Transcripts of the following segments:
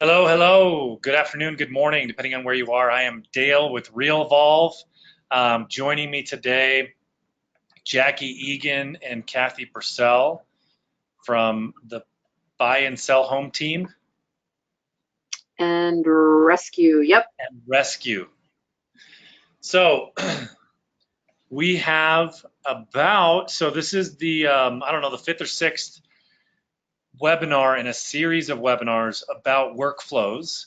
Hello, hello. Good afternoon, good morning, depending on where you are. I am Dale with Realvolve. Joining me today, Jackie Egan and Cathy Purcell from the Buy and Sell Home Team And rescue. Yep. and Rescue. So we have so this is I don't know, the fifth or sixth webinar in a series of webinars about workflows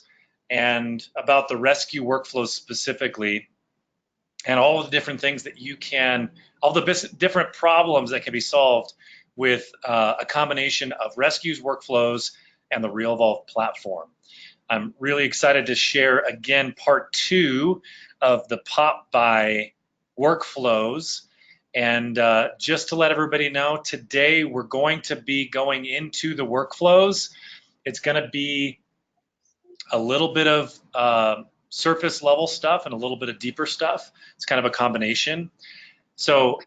and about the rescue workflows specifically, and all of the different things that all the different problems that can be solved with a combination of rescues, workflows, and the Realvolve platform. I'm really excited to share again part two of the Popby workflows. And just to let everybody know, today we're going to be going into the workflows. It's going to be a little bit of surface level stuff and a little bit of deeper stuff. It's kind of a combination. So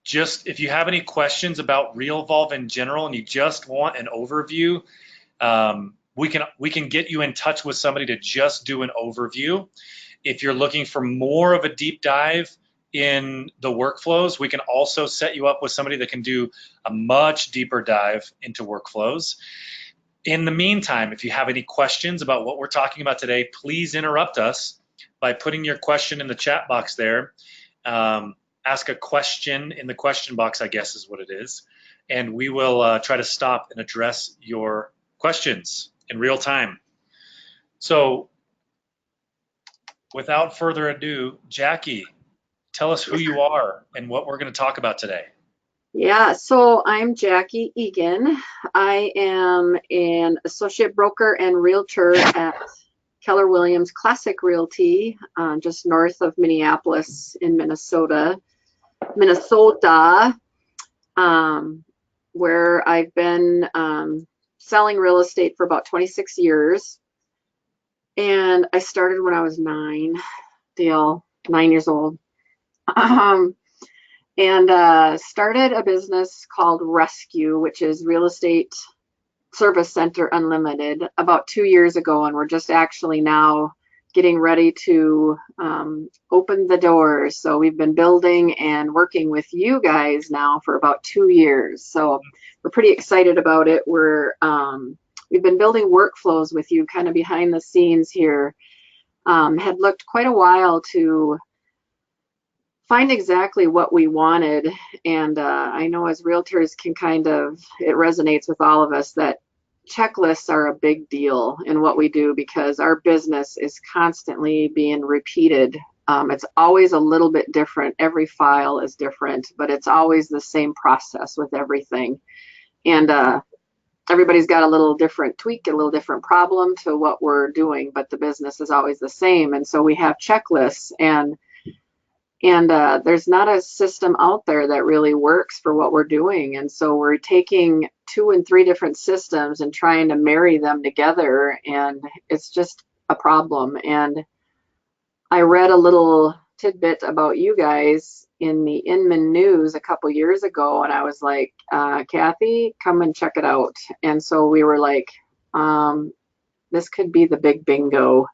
just if you have any questions about Realvolve in general and you just want an overview, we can get you in touch with somebody to just do an overview. If you're looking for more of a deep dive in the workflows, we can also set you up with somebody that can do a much deeper dive into workflows. In the meantime, if you have any questions about what we're talking about today, please interrupt us by putting your question in the chat box there. Ask a question in the question box, I guess is what it is, and we will try to stop and address your questions in real time. So without further ado, Jackie, tell us who you are and what we're going to talk about today. Yeah, so I'm Jackie Egan. I am an associate broker and realtor at Keller Williams Classic Realty, just north of Minneapolis in Minnesota, where I've been selling real estate for about 26 years. And I started when I was 9 years old. And started a business called Rescue, which is Real Estate Service Center Unlimited, about 2 years ago, and we're just actually now getting ready to open the doors. So we've been building and working with you guys now for about 2 years. So we're pretty excited about it. We've been building workflows with you kind of behind the scenes here. Had looked quite a while to find exactly what we wanted, and I know as realtors it resonates with all of us that checklists are a big deal in what we do because our business is constantly being repeated. It's always a little bit different. Every file is different, but it's always the same process with everything. And everybody's got a little different tweak, a little different problem to what we're doing, but the business is always the same. And so we have checklists, and there's not a system out there that really works for what we're doing. And so we're taking 2 and 3 different systems and trying to marry them together, and it's just a problem. And I read a little tidbit about you guys in the Inman News a couple years ago, and I was like, Cathy, come and check it out. And so we were like, this could be the big bingo.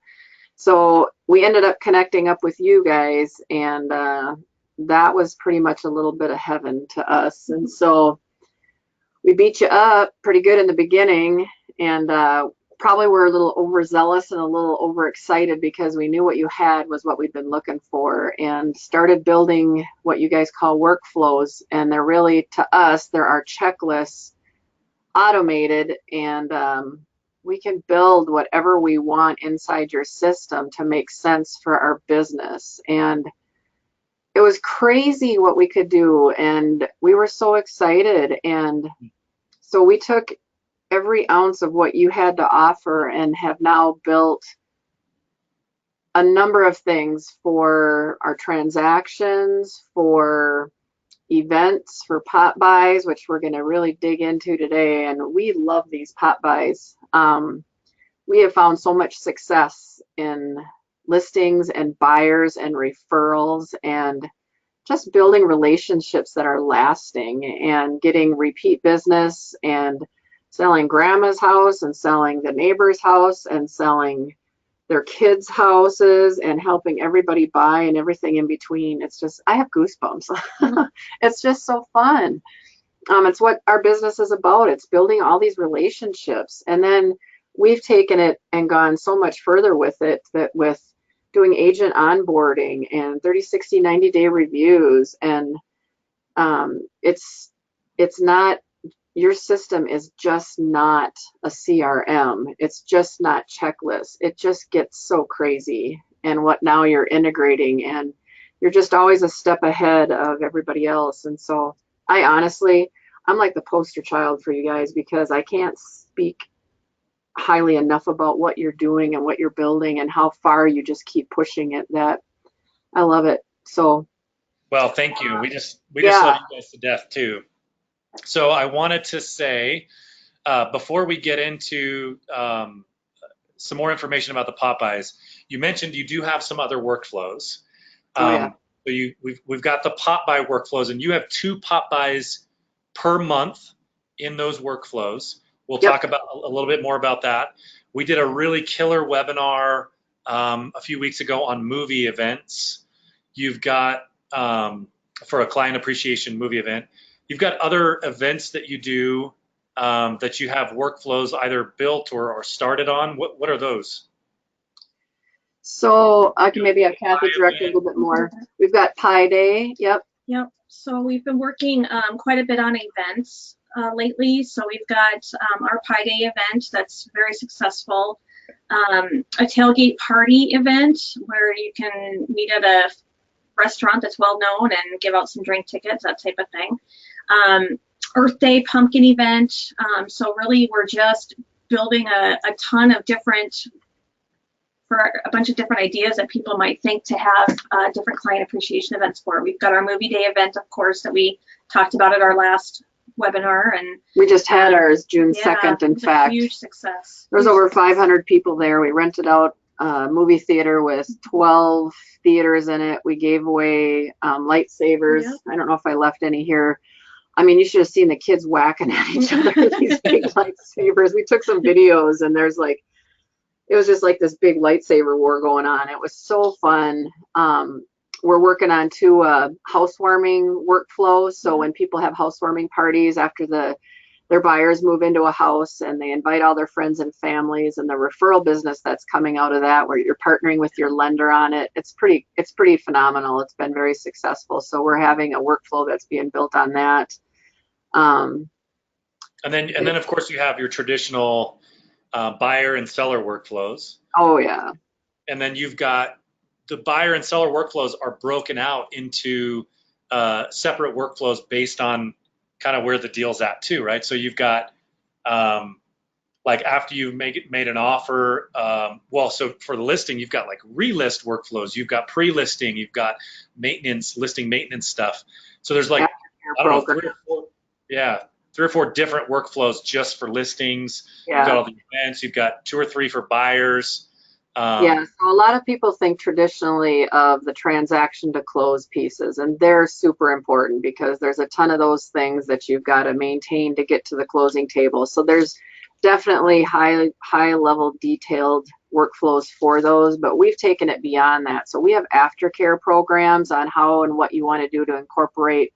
So we ended up connecting up with you guys, and that was pretty much a little bit of heaven to us. And so we beat you up pretty good in the beginning, and probably were a little overzealous and a little overexcited because we knew what you had was what we'd been looking for, and started building what you guys call workflows. And they're really, to us, they're our checklists automated, and we can build whatever we want inside your system to make sense for our business. And it was crazy what we could do, and we were so excited. And so we took every ounce of what you had to offer and have now built a number of things for our transactions, for events, for Popbys, which we're going to really dig into today. And we love these Popbys. We have found so much success in listings and buyers and referrals and just building relationships that are lasting and getting repeat business and selling grandma's house and selling the neighbor's house and selling their kids' houses and helping everybody buy and everything in between. It's just, I have goosebumps. It's just so fun. It's what our business is about. It's building all these relationships. And then we've taken it and gone so much further with it, that with doing agent onboarding and 30, 60, 90-day reviews. And it's not, your system is just not a CRM. It's just not checklists. It just gets so crazy. And what now you're integrating, and you're just always a step ahead of everybody else. And so I'm like the poster child for you guys, because I can't speak highly enough about what you're doing and what you're building and how far you just keep pushing it. That I love it. So, Well, thank you. We just yeah. love you guys to death too. So I wanted to say, before we get into some more information about the Popeyes, you mentioned you do have some other workflows. So we've got the Popby workflows, and you have 2 Popbys per month in those workflows. We'll talk about a little bit more about that. We did a really killer webinar a few weeks ago on movie events. You've got for a client appreciation movie event. You've got other events that you do that you have workflows either built or started on. What are those? So I can maybe have Cathy direct a little bit more. We've got Pie Day. Yep. So we've been working quite a bit on events lately. So we've got our Pie Day event that's very successful. A tailgate party event where you can meet at a restaurant that's well known and give out some drink tickets, that type of thing. Earth Day pumpkin event. So really we're just building a ton of a bunch of different ideas that people might think to have different client appreciation events for. We've got our movie day event, of course, that we talked about at our last webinar, and we just had ours June 2nd. In fact, a huge success. There was over 500 people there. We rented out a movie theater with 12 theaters in it. We gave away lightsabers. I don't know if I left any here. I mean, you should have seen the kids whacking at each other with these big lightsabers. We took some videos, and it was just like this big lightsaber war going on. It was so fun. We're working on 2 housewarming workflows. So when people have housewarming parties after their buyers move into a house, and they invite all their friends and families, and the referral business that's coming out of that, where you're partnering with your lender on it, it's pretty phenomenal. It's been very successful. So we're having a workflow that's being built on that. And then of course you have your traditional buyer and seller workflows. Oh yeah. And then you've got the buyer and seller workflows are broken out into separate workflows based on kind of where the deal's at too, right? So you've got like after you've made an offer, so for the listing, you've got like relist workflows, you've got pre-listing, you've got listing maintenance stuff. So there's like, I don't know, 3 or 4 different workflows just for listings. You've got all the events, you've got 2 or 3 for buyers. So a lot of people think traditionally of the transaction to close pieces, and they're super important because there's a ton of those things that you've got to maintain to get to the closing table. So there's definitely high level detailed workflows for those, but we've taken it beyond that. So we have aftercare programs on how and what you want to do to incorporate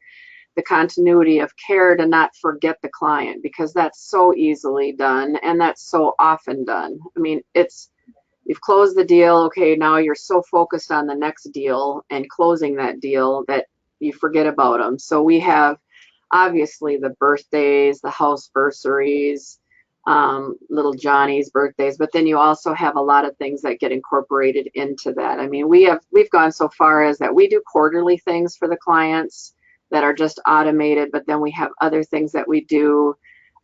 the continuity of care to not forget the client, because that's so easily done and that's so often done. I mean, you've closed the deal, okay, now you're so focused on the next deal and closing that deal that you forget about them. So we have obviously the birthdays, the house bursaries, little Johnny's birthdays, but then you also have a lot of things that get incorporated into that. I mean, we've gone so far as that we do quarterly things for the clients that are just automated, but then we have other things that we do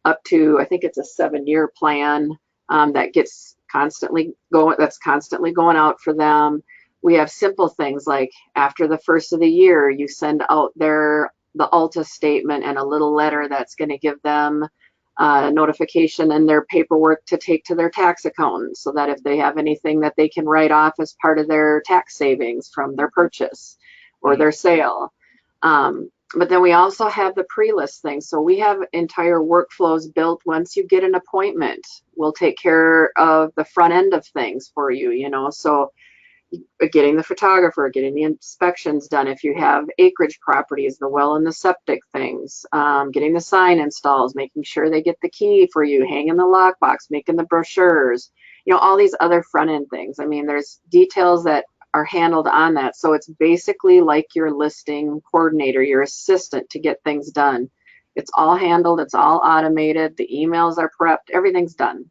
up to, I think it's a 7-year plan that gets constantly going out for them. We have simple things like after the first of the year, you send out the Alta statement and a little letter that's going to give them a notification and their paperwork to take to their tax accountant, so that if they have anything that they can write off as part of their tax savings from their purchase or their sale. But then we also have the pre-list thing. So we have entire workflows built. Once you get an appointment, we'll take care of the front end of things for you, you know. So getting the photographer, getting the inspections done. If you have acreage properties, the well and the septic things, getting the sign installs, making sure they get the key for you, hanging the lockbox, making the brochures, you know, all these other front end things. I mean, there's details that are handled on that. So it's basically like your listing coordinator, your assistant to get things done. It's all handled, it's all automated, the emails are prepped, everything's done.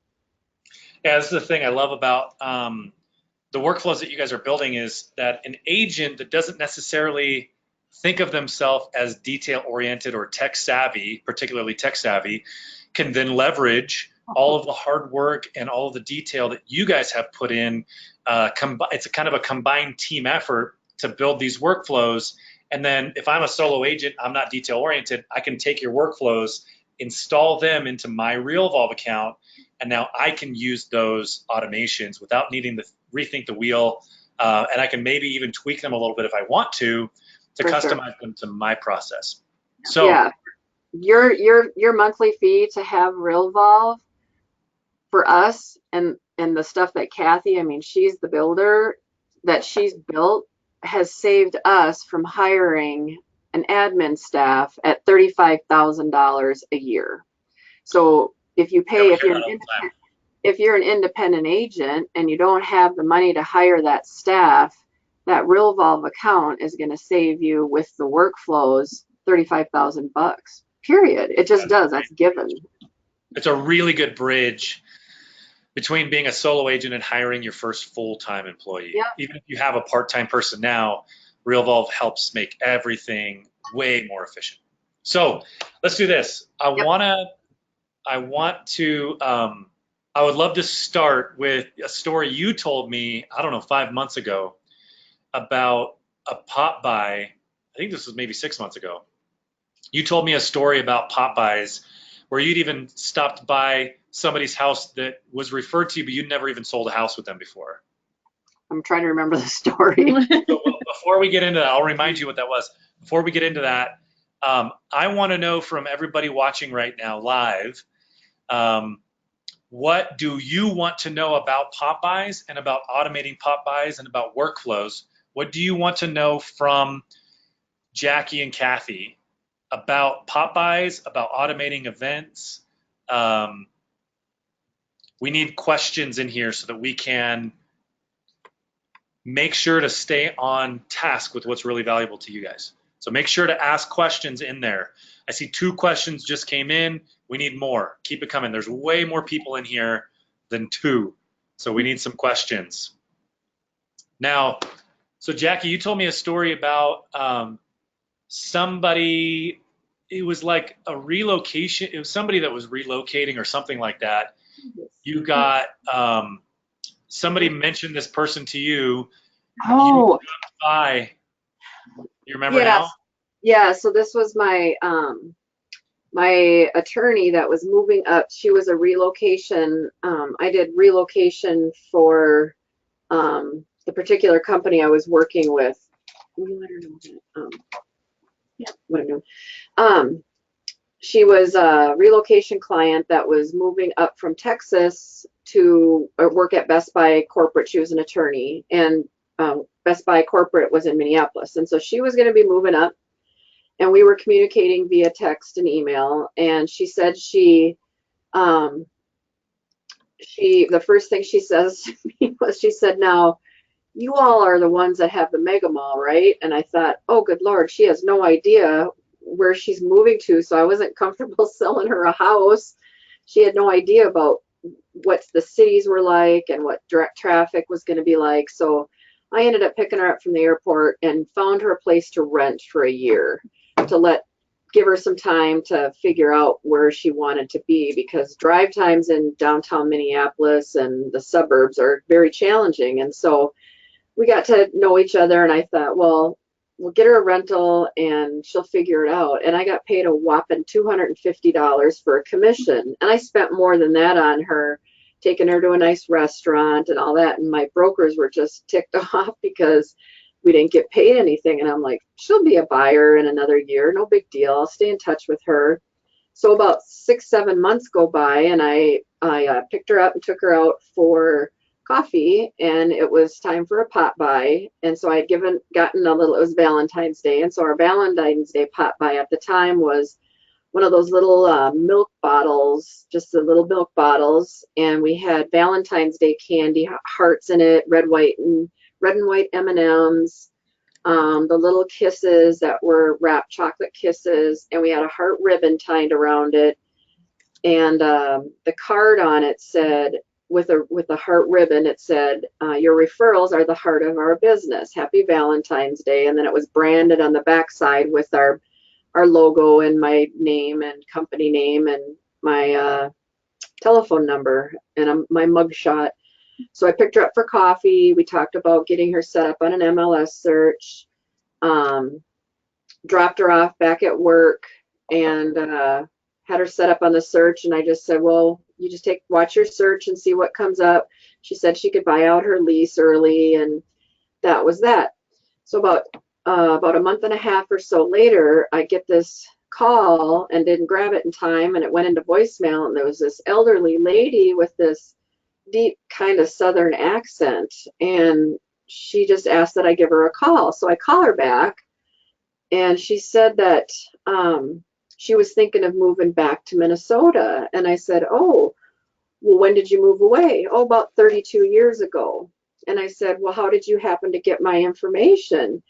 Yeah, this is the thing I love about the workflows that you guys are building, is that an agent that doesn't necessarily think of themselves as detail oriented or tech savvy, particularly tech savvy, can then leverage all of the hard work and all of the detail that you guys have put in. It's a kind of a combined team effort to build these workflows. And then if I'm a solo agent, I'm not detail oriented, I can take your workflows, install them into my Realvolve account, and now I can use those automations without needing to rethink the wheel. And I can maybe even tweak them a little bit if I want to customize them to my process. So yeah, your monthly fee to have Realvolve for us, and the stuff that Cathy, I mean, she's the builder, that she's built has saved us from hiring an admin staff at $35,000 a year. So if you pay, if you're an independent agent and you don't have the money to hire that staff, that Realvolve account is going to save you with the workflows $35,000. Period. It just does. That's given. It's a really good bridge between being a solo agent and hiring your first full-time employee. Yep. Even if you have a part-time person now, Realvolve helps make everything way more efficient. So let's do this. I would love to start with a story you told me, I don't know, 5 months ago, about a Popby. I think this was maybe 6 months ago. You told me a story about Popbys where you'd even stopped by somebody's house that was referred to you, but you'd never even sold a house with them before. I'm trying to remember the story. So before we get into that, I'll remind you what that was. Before we get into that, I want to know from everybody watching right now live, what do you want to know about Popbys and about automating Popbys and about workflows? What do you want to know from Jackie and Cathy about Popbys, about automating events? We need questions in here so that we can make sure to stay on task with what's really valuable to you guys. So make sure to ask questions in there. I see 2 questions just came in. We need more. Keep it coming. There's way more people in here than 2. So we need some questions. Now, so Jackie, you told me a story about somebody, it was like a relocation. It was somebody that was relocating or something like that. You got, somebody mentioned this person to you. Oh. You remember now? Yeah, so this was my my attorney that was moving up. She was a relocation. I did relocation for the particular company I was working with. Can you let her know that? Yeah, what I'm doing. She was a relocation client that was moving up from Texas to work at Best Buy Corporate. She was an attorney, and Best Buy Corporate was in Minneapolis. And so she was going to be moving up, and we were communicating via text and email. And she said the first thing she says to me was, she said, "Now, you all are the ones that have the mega mall, right?" And I thought, oh, good Lord, she has no idea where she's moving to. So I wasn't comfortable selling her a house. She had no idea about what the cities were like and what direct traffic was going to be like. So I ended up picking her up from the airport and found her a place to rent for a year to give her some time to figure out where she wanted to be, because drive times in downtown Minneapolis and the suburbs are very challenging. And so we got to know each other, and I thought, well, we'll get her a rental and she'll figure it out. And I got paid a whopping $250 for a commission. And I spent more than that on her, taking her to a nice restaurant and all that. And my brokers were just ticked off because we didn't get paid anything. And I'm like, she'll be a buyer in another year. No big deal. I'll stay in touch with her. So about 6-7 months go by, and I picked her up and took her out for coffee, and it was time for a pop-by. And so I had gotten a little, it was Valentine's Day. And so our Valentine's Day pop-by at the time was one of those little milk bottles, just the little milk bottles. And we had Valentine's Day candy, hearts in it, red and white M&Ms, the little kisses that were wrapped chocolate kisses, and we had a heart ribbon tied around it. And the card on it said, with a heart ribbon, it said, your referrals are the heart of our business. Happy Valentine's Day. And then it was branded on the backside with our logo and my name and company name and my telephone number and my mugshot. So I picked her up for coffee. We talked about getting her set up on an MLS search, dropped her off back at work, and had her set up on the search. And I just said, well, you just watch your search and see what comes up. She said she could buy out her lease early, and that was that. So about a month and a half or so later, I get this call and didn't grab it in time, and it went into voicemail. And there was this elderly lady with this deep kind of Southern accent, and she just asked that I give her a call. So I call her back, and she said that she was thinking of moving back to Minnesota. And I said, oh, well, when did you move away? Oh, about 32 years ago. And I said, well, how did you happen to get my information?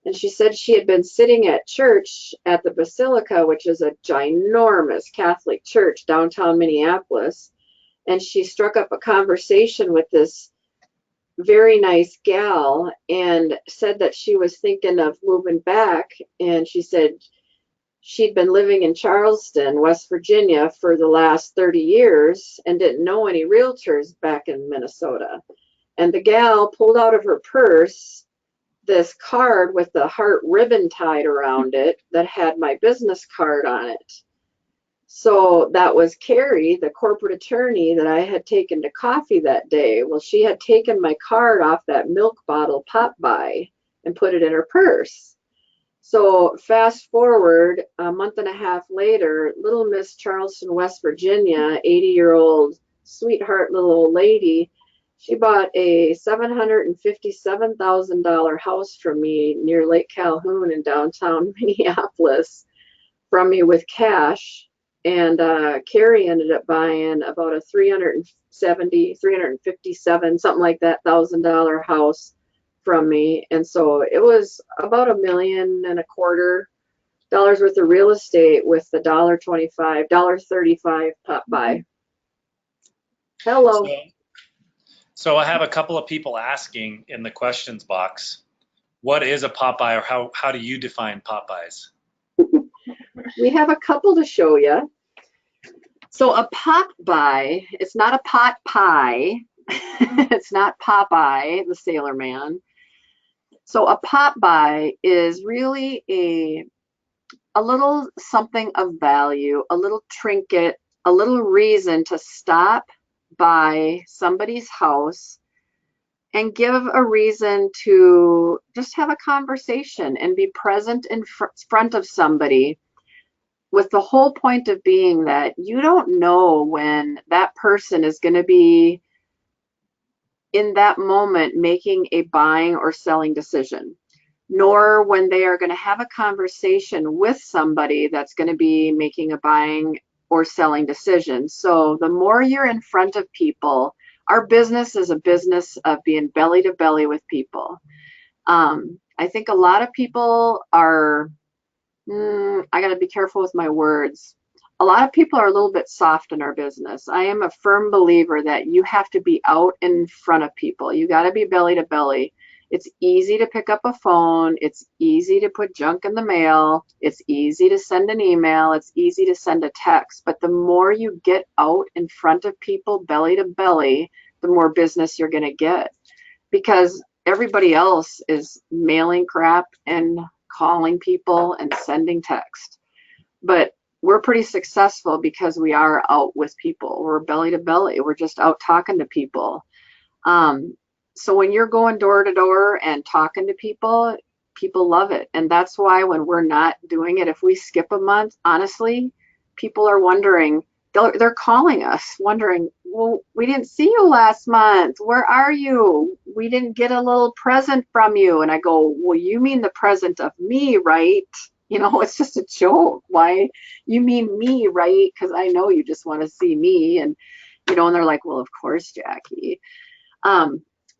And she said she had been sitting at church at the Basilica, which is a ginormous Catholic church downtown Minneapolis. And she struck up a conversation with this very nice gal and said that she was thinking of moving back. And she said she'd been living in Charleston, West Virginia for the last 30 years and didn't know any realtors back in Minnesota. And the gal pulled out of her purse this card with the heart ribbon tied around it that had my business card on it. So that was Carrie, the corporate attorney that I had taken to coffee that day. Well, she had taken my card off that milk bottle Popby and put it in her purse. So fast forward a month and a half later, little Miss Charleston, West Virginia, 80-year-old sweetheart little old lady, she bought a $757,000 house from me near Lake Calhoun in downtown Minneapolis from me with cash. And Carrie ended up buying about a $357, something like that, $1,000 house from me. And so it was about $1.25 million worth of real estate with the $1.35 Popby. Hello. So I have a couple of people asking in the questions box, what is a Popby, or how do you define Popbys? We have a couple to show you. So a Popby, it's not a pot pie. It's not Popeye, the sailor man. So a Popby is really a little something of value, a little trinket, a little reason to stop by somebody's house and give a reason to just have a conversation and be present in front of somebody, with the whole point of being that you don't know when that person is going to be in that moment making a buying or selling decision, nor when they are going to have a conversation with somebody that's going to be making a buying or selling decision. So the more you're in front of people, our business is a business of being belly to belly with people. I think a lot of people are, I got to be careful with my words. A lot of people are a little bit soft in our business. I am a firm believer that you have to be out in front of people. You got to be belly to belly. It's easy to pick up a phone. It's easy to put junk in the mail. It's easy to send an email. It's easy to send a text. But the more you get out in front of people, belly to belly, the more business you're going to get. Because everybody else is mailing crap and calling people and sending text. But we're pretty successful because we are out with people. We're belly to belly. We're just out talking to people. So when you're going door to door and talking to people, people love it. And that's why when we're not doing it, if we skip a month, honestly, people are wondering, they're calling us wondering, well, we didn't see you last month. Where are you? We didn't get a little present from you. And I go, well, you mean the present of me, right? You know, it's just a joke. Why? You mean me, right? Because I know you just want to see me. And, you know, and they're like, well, of course, Jackie.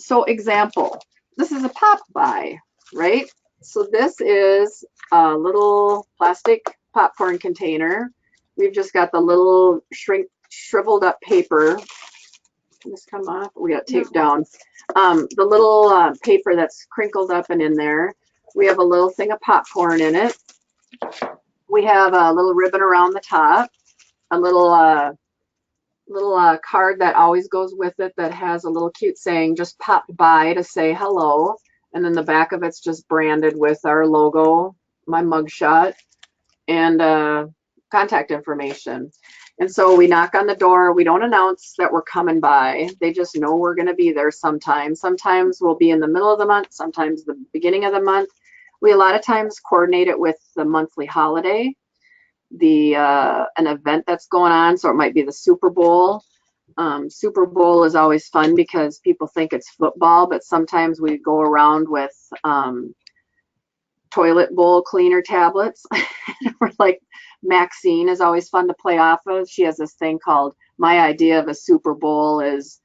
So example, this is a Pop-by, right? So this is a little plastic popcorn container. We've just got the little shriveled up paper. Can this come off? We got taped down. The little paper that's crinkled up and in there. We have a little thing of popcorn in it. We have a little ribbon around the top. A little card that always goes with it that has a little cute saying, just pop by to say hello. And then the back of it's just branded with our logo, my mugshot, and contact information. And so we knock on the door. We don't announce that we're coming by. They just know we're going to be there sometimes. Sometimes we'll be in the middle of the month, sometimes the beginning of the month. We a lot of times coordinate it with the monthly holiday, an event that's going on. So it might be the Super Bowl. Super Bowl is always fun because people think it's football, but sometimes we go around with toilet bowl cleaner tablets. We're like, Maxine is always fun to play off of. She has this thing called, my idea of a Super Bowl is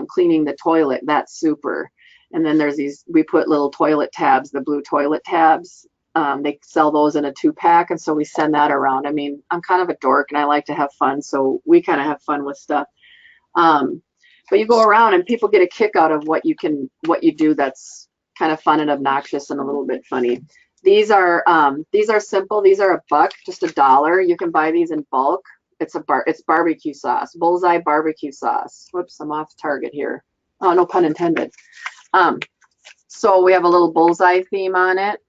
cleaning the toilet. That's super. And then there's these, we put little toilet tabs, the blue toilet tabs. They sell those in a 2-pack, and so we send that around. I mean, I'm kind of a dork and I like to have fun, so we kind of have fun with stuff. But you go around and people get a kick out of what you do that's kind of fun and obnoxious and a little bit funny. These are simple. These are $1, just $1. You can buy these in bulk. It's barbecue sauce, bullseye barbecue sauce. Whoops, I'm off target here. Oh, no pun intended. So we have a little bullseye theme on it.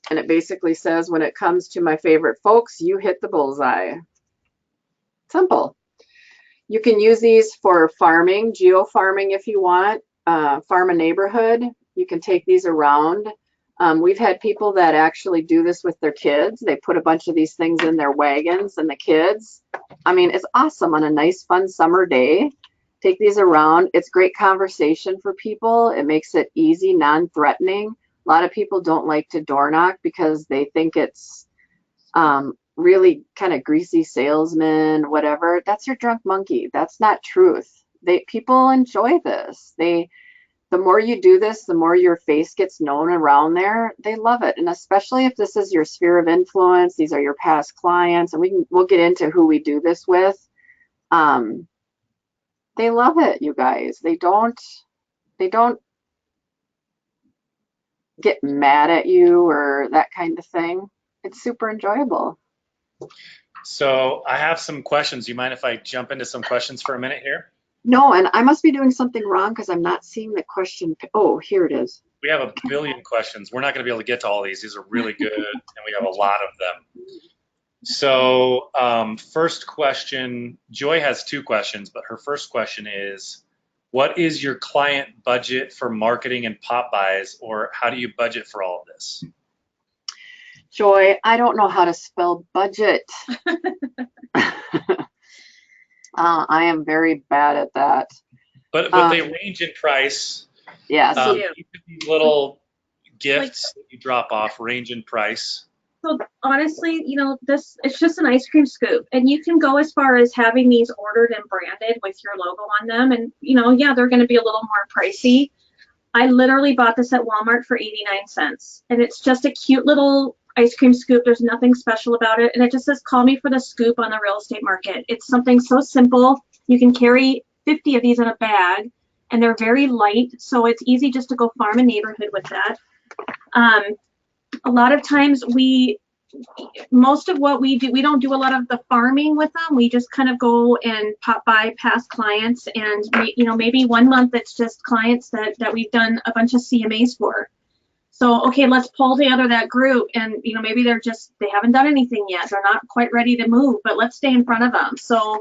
And it basically says, when it comes to my favorite folks, you hit the bullseye. Simple. You can use these for farming, geo-farming if you want, farm a neighborhood. You can take these around. We've had people that actually do this with their kids. They put a bunch of these things in their wagons and the kids. I mean, it's awesome on a nice, fun summer day. Take these around. It's great conversation for people. It makes it easy, non-threatening. A lot of people don't like to door knock because they think it's really kind of greasy salesman, whatever. That's your drunk monkey. That's not truth. People enjoy this. The more you do this, the more your face gets known around there. They love it. And especially if this is your sphere of influence, these are your past clients, and we'll get into who we do this with. They love it, you guys. They don't get mad at you or that kind of thing. It's super enjoyable. So I have some questions. You mind if I jump into some questions for a minute here? No, and I must be doing something wrong because I'm not seeing the question. Oh, here it is. We have a billion questions. We're not going to be able to get to all these. These are really good, and we have a lot of them. So first question, Joy has 2 questions, but her first question is, what is your client budget for marketing and Popbys, or how do you budget for all of this? Joy, I don't know how to spell budget. I am very bad at that. But they range in price. Yeah. So these little gifts that you drop off range in price. So honestly, you know, it's just an ice cream scoop, and you can go as far as having these ordered and branded with your logo on them, and you know, yeah, they're going to be a little more pricey. I literally bought this at Walmart for 89 cents, and it's just a cute little ice cream scoop. There's nothing special about it, and it just says, call me for the scoop on the real estate market. It's something so simple. You can carry 50 of these in a bag, and they're very light, so it's easy just to go farm a neighborhood with that. A lot of times most of what we do, we don't do a lot of the farming with them. We just kind of go and pop by past clients, and you know, maybe one month it's just clients that we've done a bunch of CMAs for. So, okay, let's pull together that group, and you know, maybe they haven't done anything yet. They're not quite ready to move, but let's stay in front of them. So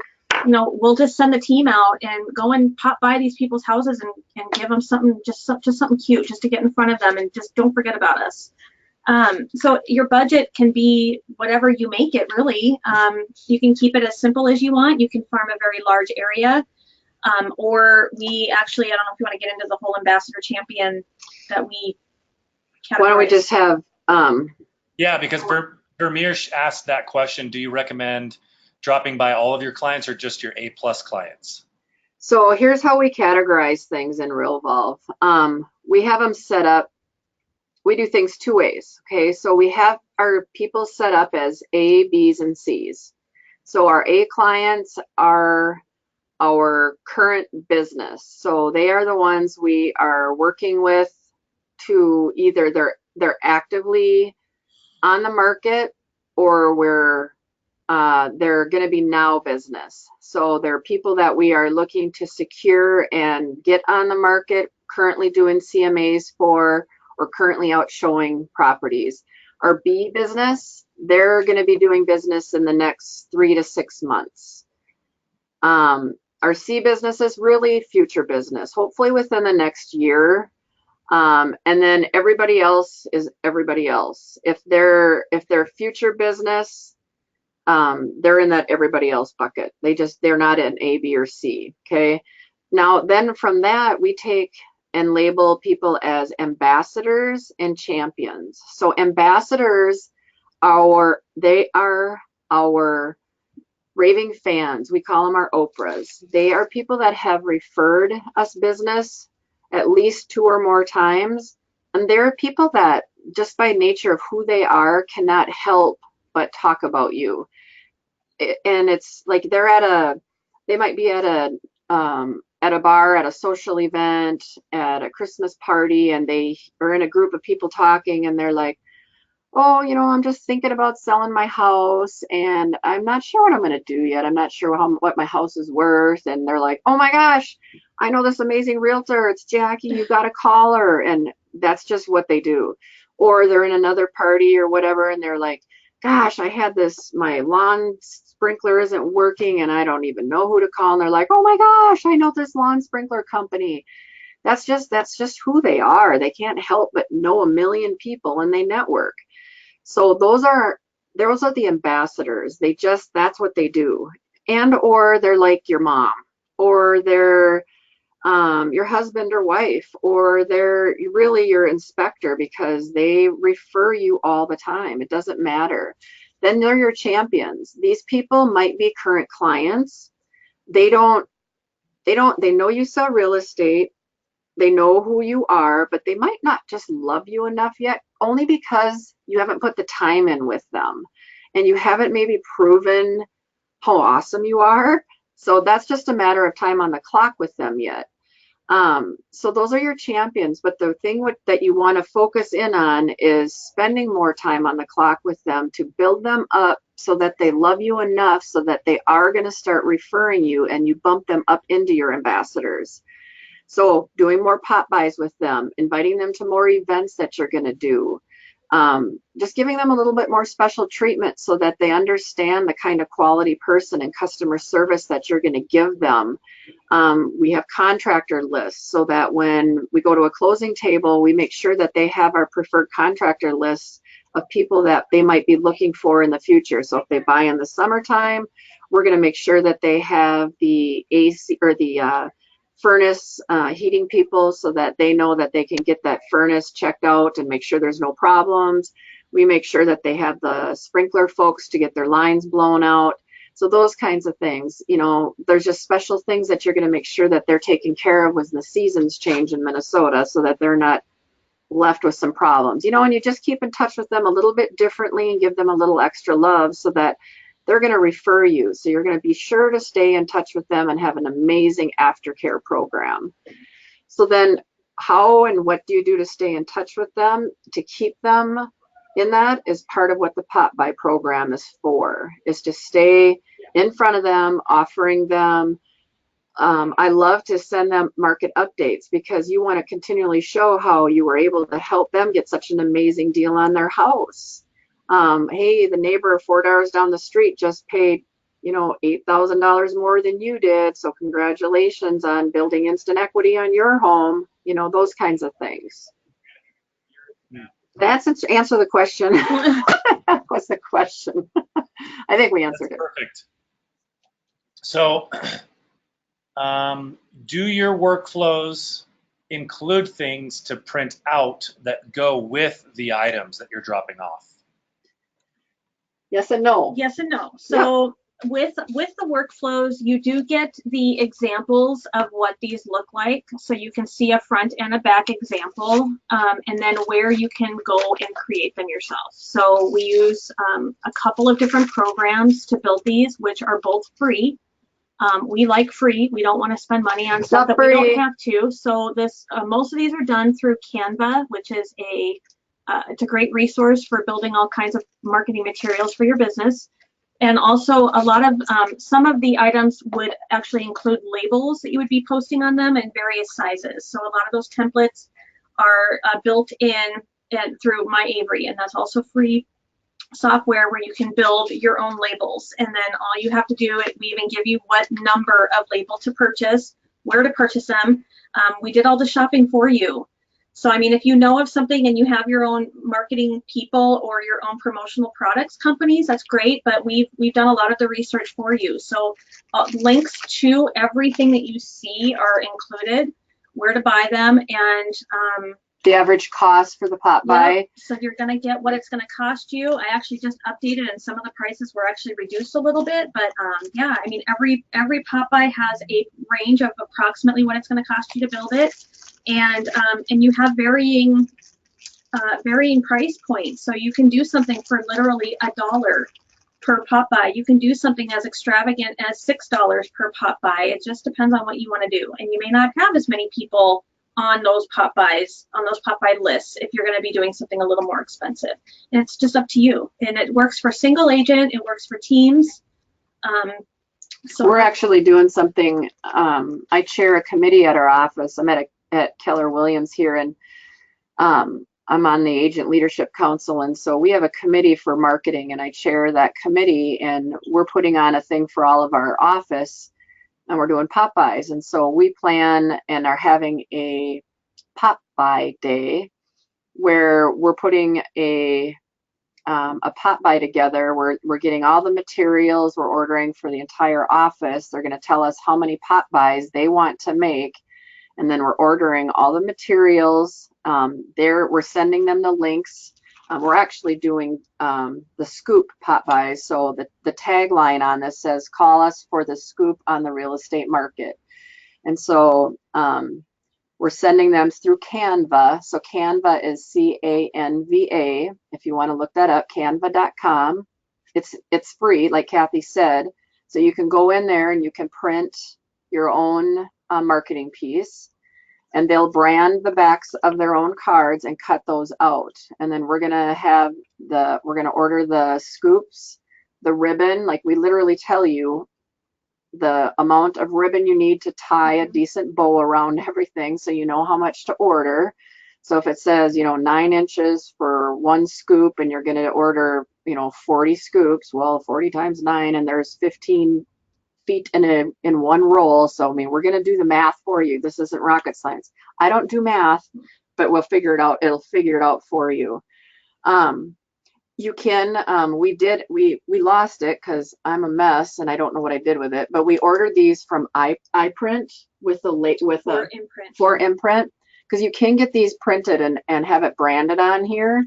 we'll just send the team out and go and pop by these people's houses and give them something, just something cute, just to get in front of them, and just don't forget about us. So your budget can be whatever you make it, really. You can keep it as simple as you want. You can farm a very large area. Or we actually, I don't know if you want to get into the whole ambassador champion that we categorize. Why don't we just have... Yeah, because Vermeer asked that question, do you recommend dropping by all of your clients or just your A+ clients? So here's how we categorize things in Realvolve. We have them set up. We do things two ways, okay? So we have our people set up as A, Bs, and Cs. So our A clients are our current business. So they are the ones we are working with to either they're actively on the market, or they're going to be now business. So they're people that we are looking to secure and get on the market, currently doing CMAs for, or currently out showing properties. Our B business, they're going to be doing business in the next 3 to 6 months. Our C business is really future business, hopefully within the next year. And then everybody else is everybody else. If they're future business, they're in that everybody else bucket. They're not in A, B, or C. Okay. Now then from that, we take and label people as ambassadors and champions. So ambassadors they are our raving fans. We call them our Oprahs. They are people that have referred us business at least 2 or more times. And they're people that just by nature of who they are cannot help but talk about you. And it's like they might be at a bar, at a social event, at a Christmas party, and they are in a group of people talking, and they're like, oh, I'm just thinking about selling my house, and I'm not sure what I'm going to do yet. I'm not sure what my house is worth. And they're like, oh my gosh, I know this amazing realtor. It's Jackie. You got to call her. And that's just what they do. Or they're in another party or whatever, and they're like, gosh, I had my lawn sprinkler isn't working, and I don't even know who to call. And they're like, oh my gosh, I know this lawn sprinkler company. That's just who they are. They can't help but know a million people, and they network. So those are the ambassadors. That's what they do. And or they're like your mom, or they're your husband or wife, or they're really your inspector because they refer you all the time. It doesn't matter. Then they're your champions. These people might be current clients. They know you sell real estate. They know who you are, but they might not just love you enough yet, only because you haven't put the time in with them and you haven't maybe proven how awesome you are. So that's just a matter of time on the clock with them yet. So those are your champions, but the thing that you want to focus in on is spending more time on the clock with them to build them up so that they love you enough so that they are going to start referring you, and you bump them up into your ambassadors. So doing more Popbys with them, inviting them to more events that you're going to do, just giving them a little bit more special treatment so that they understand the kind of quality person and customer service that you're going to give them. We have contractor lists so that when we go to a closing table, we make sure that they have our preferred contractor lists of people that they might be looking for in the future. So if they buy in the summertime, we're going to make sure that they have the AC or the furnace heating people so that they know that they can get that furnace checked out and make sure there's no problems. We make sure that they have the sprinkler folks to get their lines blown out. So those kinds of things, there's just special things that you're going to make sure that they're taken care of when the seasons change in Minnesota so that they're not left with some problems, and you just keep in touch with them a little bit differently and give them a little extra love so that they're going to refer you. So you're going to be sure to stay in touch with them and have an amazing aftercare program. So then how and what do you do to stay in touch with them, to keep them in that is part of what the Popby program is for, is to stay in front of them, offering them. I love to send them market updates because you want to continually show how you were able to help them get such an amazing deal on their house. Hey, the neighbor 4 doors down the street just paid, $8,000 more than you did. So congratulations on building instant equity on your home, those kinds of things. That's answer the question. That was the question. I think we answered it. Perfect. So do your workflows include things to print out that go with the items that you're dropping off? Yes and no. Yes and no. So with the workflows, you do get the examples of what these look like. So you can see a front and a back example, and then where you can go and create them yourself. So we use a couple of different programs to build these, which are both free. We like free. We don't want to spend money on stuff that we don't have to. So most of these are done through Canva, which is it's a great resource for building all kinds of marketing materials for your business. And also a lot of, some of the items would actually include labels that you would be posting on them in various sizes. So a lot of those templates are built in through My Avery, and that's also free software where you can build your own labels. And then all you have to do, we even give you what number of label to purchase, where to purchase them. We did all the shopping for you. So, I mean, if you know of something and you have your own marketing people or your own promotional products companies, that's great, but we've done a lot of the research for you. So links to everything that you see are included, where to buy them, and the average cost for the Popby. Yep. So you're going to get what it's going to cost you. I actually just updated, and some of the prices were actually reduced a little bit, but yeah, I mean, every Popby has a range of approximately what it's going to cost you to build it. And you have varying price points. So you can do something for literally $1 per Popby. You can do something as extravagant as $6 per Popby. It just depends on what you want to do. And you may not have as many people on those Popbys, on those Popby lists, if you're going to be doing something a little more expensive. And it's just up to you. And it works for single agent. It works for teams. So we're actually doing something. I chair a committee at our office. I'm at Keller Williams here, and I'm on the Agent Leadership Council, and so we have a committee for marketing, and I chair that committee, and we're putting on a thing for all of our office, and we're doing Popbys. And so we plan and are having a Popby day where we're putting a Popby together. We're getting all the materials. We're ordering for the entire office. They're going to tell us how many Popbys they want to make. And then we're ordering all the materials. We're sending them the links. We're actually doing the scoop Popbys. So the tagline on this says, "Call us for the scoop on the real estate market." And so we're sending them through Canva. So Canva is CANVA. If you want to look that up, canva.com. It's free, like Cathy said. So you can go in there and you can print your own marketing piece, and they'll brand the backs of their own cards and cut those out. And then we're gonna order the scoops, the ribbon. Like, we literally tell you the amount of ribbon you need to tie a decent bow around everything, so you know how much to order. So if it says 9 inches for one scoop, and you're going to order 40 scoops, well, 40 times 9, and there's 15 feet in one roll. So I mean, we're going to do the math for you. This isn't rocket science. I don't do math, but we'll figure it out. It'll figure it out for you. You can, we lost it because I'm a mess and I don't know what I did with it, but we ordered these from iPrint for imprint, because you can get these printed and have it branded on here.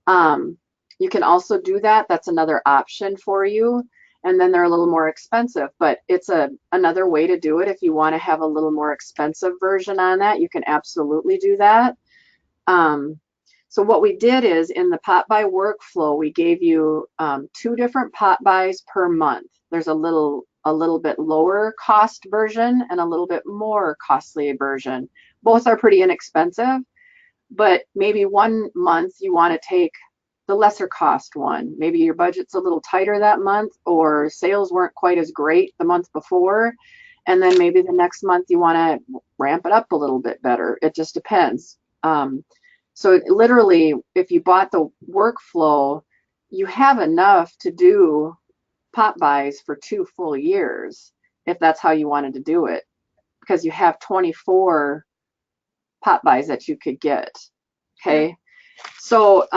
You can also do that. That's another option for you. And then they're a little more expensive, but it's another way to do it. If you want to have a little more expensive version on that, you can absolutely do that. So what we did is, in the Popby workflow, we gave you 2 different Popbys per month. There's a little bit lower cost version and a little bit more costly version. Both are pretty inexpensive, but maybe one month you want to take the lesser cost one. Maybe your budget's a little tighter that month, or sales weren't quite as great the month before, and then maybe the next month you want to ramp it up a little bit better. It just depends. So literally, if you bought the workflow, you have enough to do Popbys for 2 full years if that's how you wanted to do it, because you have 24 Popbys that you could get. Okay. So,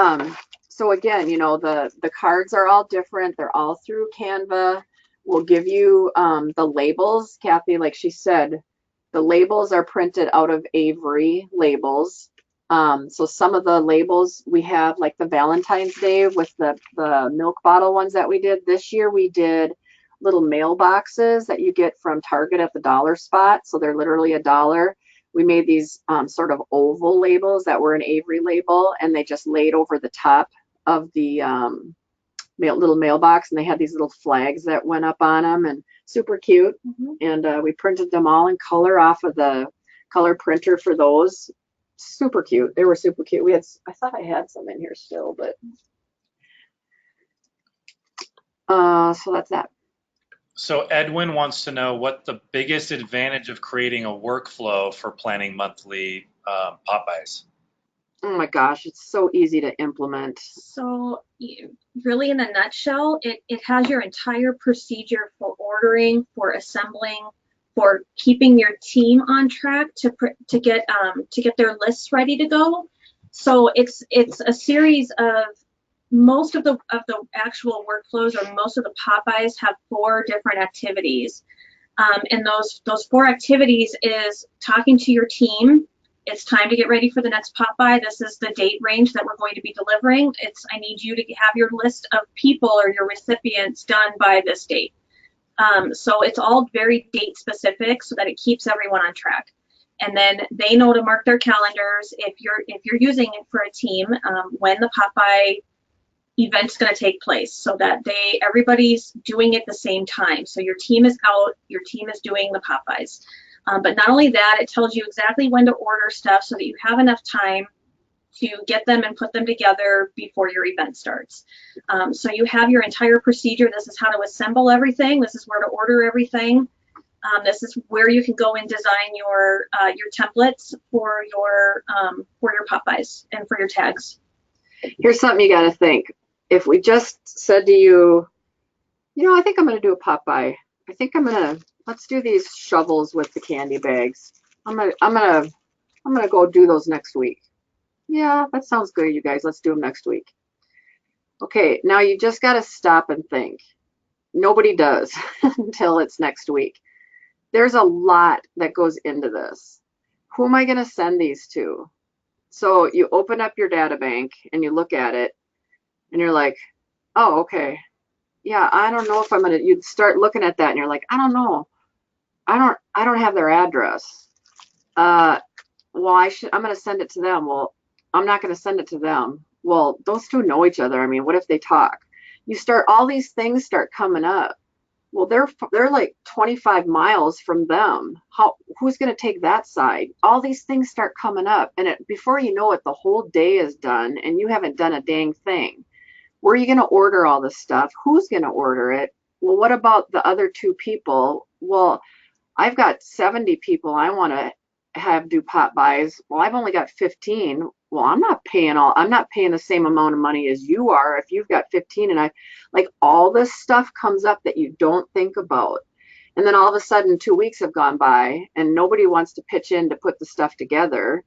so again, you know, the cards are all different. They're all through Canva. We'll give you the labels. Cathy, like she said, the labels are printed out of Avery labels. So some of the labels we have, like the Valentine's Day with the milk bottle ones that we did. This year we did little mailboxes that you get from Target at the dollar spot. So they're literally $1. We made these sort of oval labels that were an Avery label, and they just laid over the top of the little mailbox, and they had these little flags that went up on them, and super cute. And we printed them all in color off of the color printer for those. Super cute. They were super cute. We had, I thought I had some in here still, but so that's that. So Edwin wants to know what the biggest advantage of creating a workflow for planning monthly Popbys. Oh my gosh, it's so easy to implement. So really in a nutshell, it has your entire procedure for ordering, for assembling, for keeping your team on track to get their lists ready to go. So it's a series of most of the actual workflows, or most of the Popbys have 4 different activities. And those 4 activities is talking to your team. It's time to get ready for the next Popby. This is the date range that we're going to be delivering. I need you to have your list of people or your recipients done by this date. So it's all very date specific so that it keeps everyone on track. And then they know to mark their calendars if you're using it for a team, when the Popby event's going to take place, so that everybody's doing it at the same time. So your team is out, your team is doing the Popbys. But not only that, it tells you exactly when to order stuff so that you have enough time to get them and put them together before your event starts. So you have your entire procedure. This is how to assemble everything. This is where to order everything. This is where you can go and design your templates for your Popbys and for your tags. Here's something you got to think. If we just said to you, you know, I think I'm going to do a Popby. I think let's do these shovels with the candy bags. I'm gonna go do those next week. Yeah, that sounds good, you guys. Let's do them next week. Okay, now you just got to stop and think. Nobody does until it's next week. There's a lot that goes into this. Who am I going to send these to? So you open up your data bank and you look at it and you're like, oh, okay. Yeah, I don't know if I'm going to, you'd start looking at that and you're like, I don't know. I don't have their address. Well, I'm going to send it to them. Well, I'm not going to send it to them. Well, those two know each other. I mean, what if they talk? All these things start coming up. Well, they're like 25 miles from them. Who's going to take that side? All these things start coming up, and before you know it, the whole day is done, and you haven't done a dang thing. Where are you going to order all this stuff? Who's going to order it? Well, what about the other 2 people? Well, I've got 70 people I want to have do Popbys. Well, I've only got 15. Well, I'm not paying the same amount of money as you are if you've got 15. And all this stuff comes up that you don't think about. And then all of a sudden 2 weeks have gone by and nobody wants to pitch in to put the stuff together.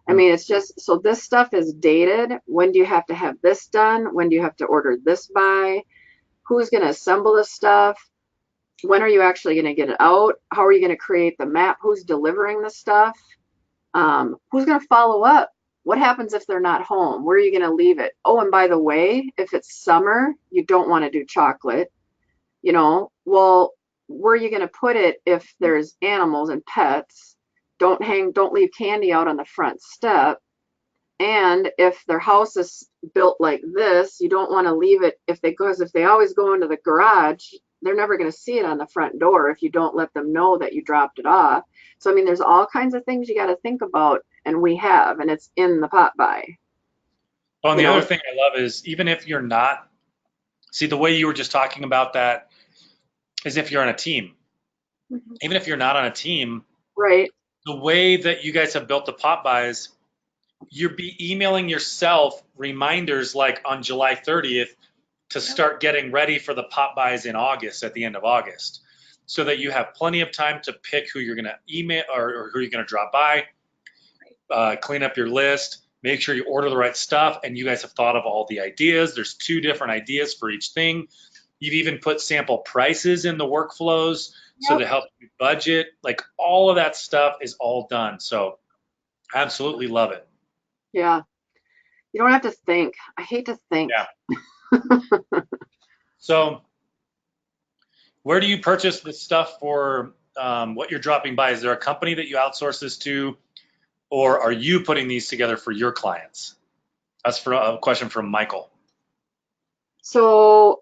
I mean, it's just, so this stuff is dated. When do you have to have this done? When do you have to order this by? Who's going to assemble this stuff? When are you actually going to get it out? How are you going to create the map? Who's delivering the stuff? Who's going to follow up? What happens if they're not home? Where are you going to leave it? Oh, and by the way, if it's summer, you don't want to do chocolate. You know, well, where are you going to put it if there's animals and pets? Don't leave candy out on the front step. And if their house is built like this, you don't want to leave it because if they always go into the garage, they're never going to see it on the front door if you don't let them know that you dropped it off. So, I mean, there's all kinds of things you got to think about, and it's in the Popby. Well, and the other thing I love is even if you're not, see, the way you were just talking about that is if you're on a team. Mm-hmm. Even if you're not on a team, right? The way that you guys have built the Popbys, you'll be emailing yourself reminders like on July 30th, to start getting ready for the Popbys in August, at the end of August, so that you have plenty of time to pick who you're going to email or who you're going to drop by, clean up your list, make sure you order the right stuff, and you guys have thought of all the ideas. There's 2 different ideas for each thing. You've even put sample prices in the workflows so to help you budget. Like, all of that stuff is all done. So absolutely love it. Yeah. You don't have to think. I hate to think. Yeah. So where do you purchase this stuff for what you're dropping by? Is there a company that you outsource this to, or are you putting these together for your clients? That's for a question from Michael. So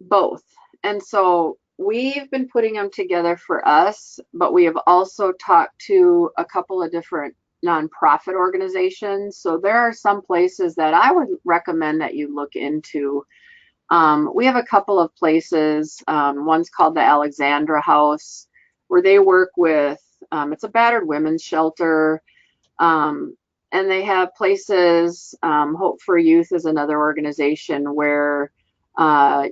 both. And so we've been putting them together for us, but we have also talked to a couple of different nonprofit organizations. So there are some places that I would recommend that you look into. We have a couple of places. One's called the Alexandra House, where they work with, it's a battered women's shelter. And they have places, Hope for Youth is another organization where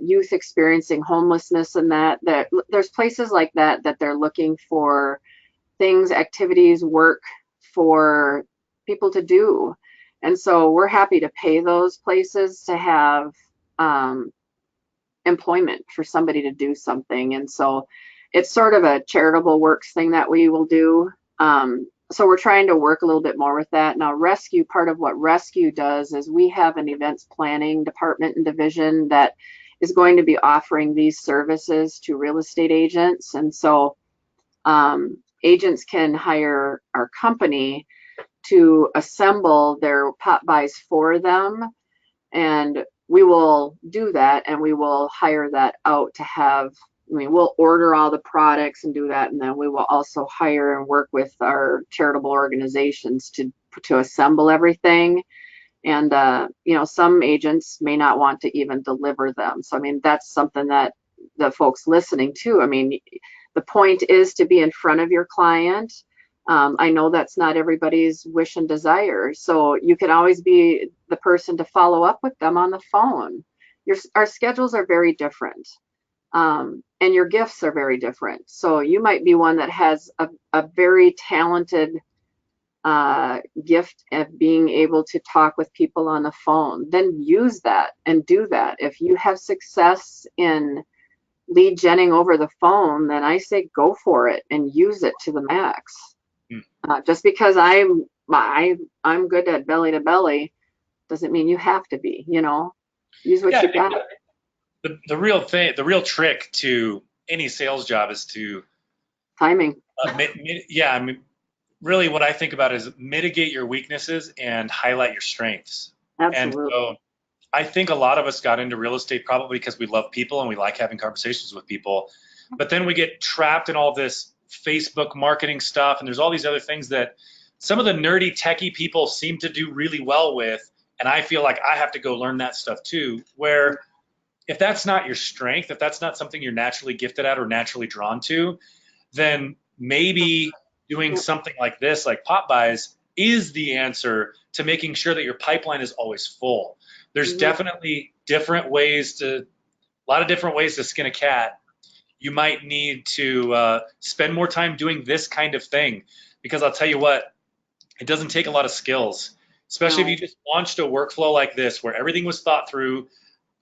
youth experiencing homelessness and that there's places like that they're looking for things, activities, work for people to do. And so we're happy to pay those places to have employment for somebody to do something. And so it's sort of a charitable works thing that we will do. So we're trying to work a little bit more with that. Now, Rescue, part of what Rescue does is we have an events planning department and division that is going to be offering these services to real estate agents. And so agents can hire our company to assemble their Popbys for them. And we will do that, and we will hire that out to have, we'll order all the products and do that, and then we will also hire and work with our charitable organizations to assemble everything. And some agents may not want to even deliver them. So that's something that the folks listening to, the point is to be in front of your client. I know that's not everybody's wish and desire, so you can always be the person to follow up with them on the phone. Our schedules are very different. And your gifts are very different. So you might be one that has a very talented gift at being able to talk with people on the phone. Then use that and do that. If you have success in lead genning over the phone, then I say go for it and use it to the max. Just because I'm good at belly to belly doesn't mean you have to be. Use what you got. The real trick to any sales job is to timing. Really what I think about is mitigate your weaknesses and highlight your strengths. Absolutely. And so I think a lot of us got into real estate probably because we love people and we like having conversations with people. But then we get trapped in all this Facebook marketing stuff, and there's all these other things that some of the nerdy techie people seem to do really well with. And I feel like I have to go learn that stuff too, where if that's not your strength, if that's not something you're naturally gifted at or naturally drawn to, then maybe doing something like this, like Popbys, is the answer to making sure that your pipeline is always full. There's definitely a lot of different ways to skin a cat. You might need to spend more time doing this kind of thing, because I'll tell you what, it doesn't take a lot of skills, especially if you just launched a workflow like this where everything was thought through.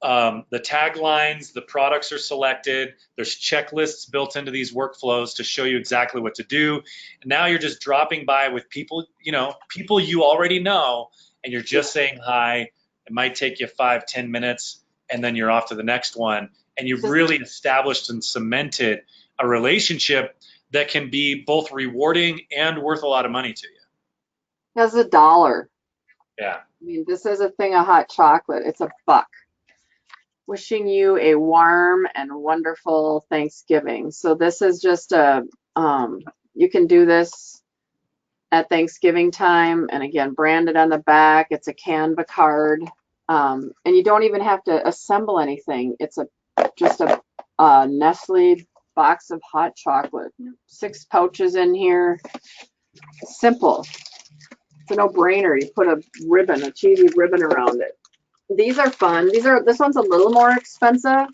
The taglines, the products are selected, there's checklists built into these workflows to show you exactly what to do. And now you're just dropping by with people you already know, and you're just saying hi. It might take you 5-10 minutes, and then you're off to the next one. And you've really established and cemented a relationship that can be both rewarding and worth a lot of money to you. As $1. Yeah. This is a thing of hot chocolate. It's $1. Wishing you a warm and wonderful Thanksgiving. So this is just you can do this at Thanksgiving time, and again, branded on the back. It's a Canva card, and you don't even have to assemble anything. It's just a Nestle box of hot chocolate. 6 pouches in here. Simple. It's a no-brainer. You put a cheesy ribbon around it. These are fun. This one's a little more expensive.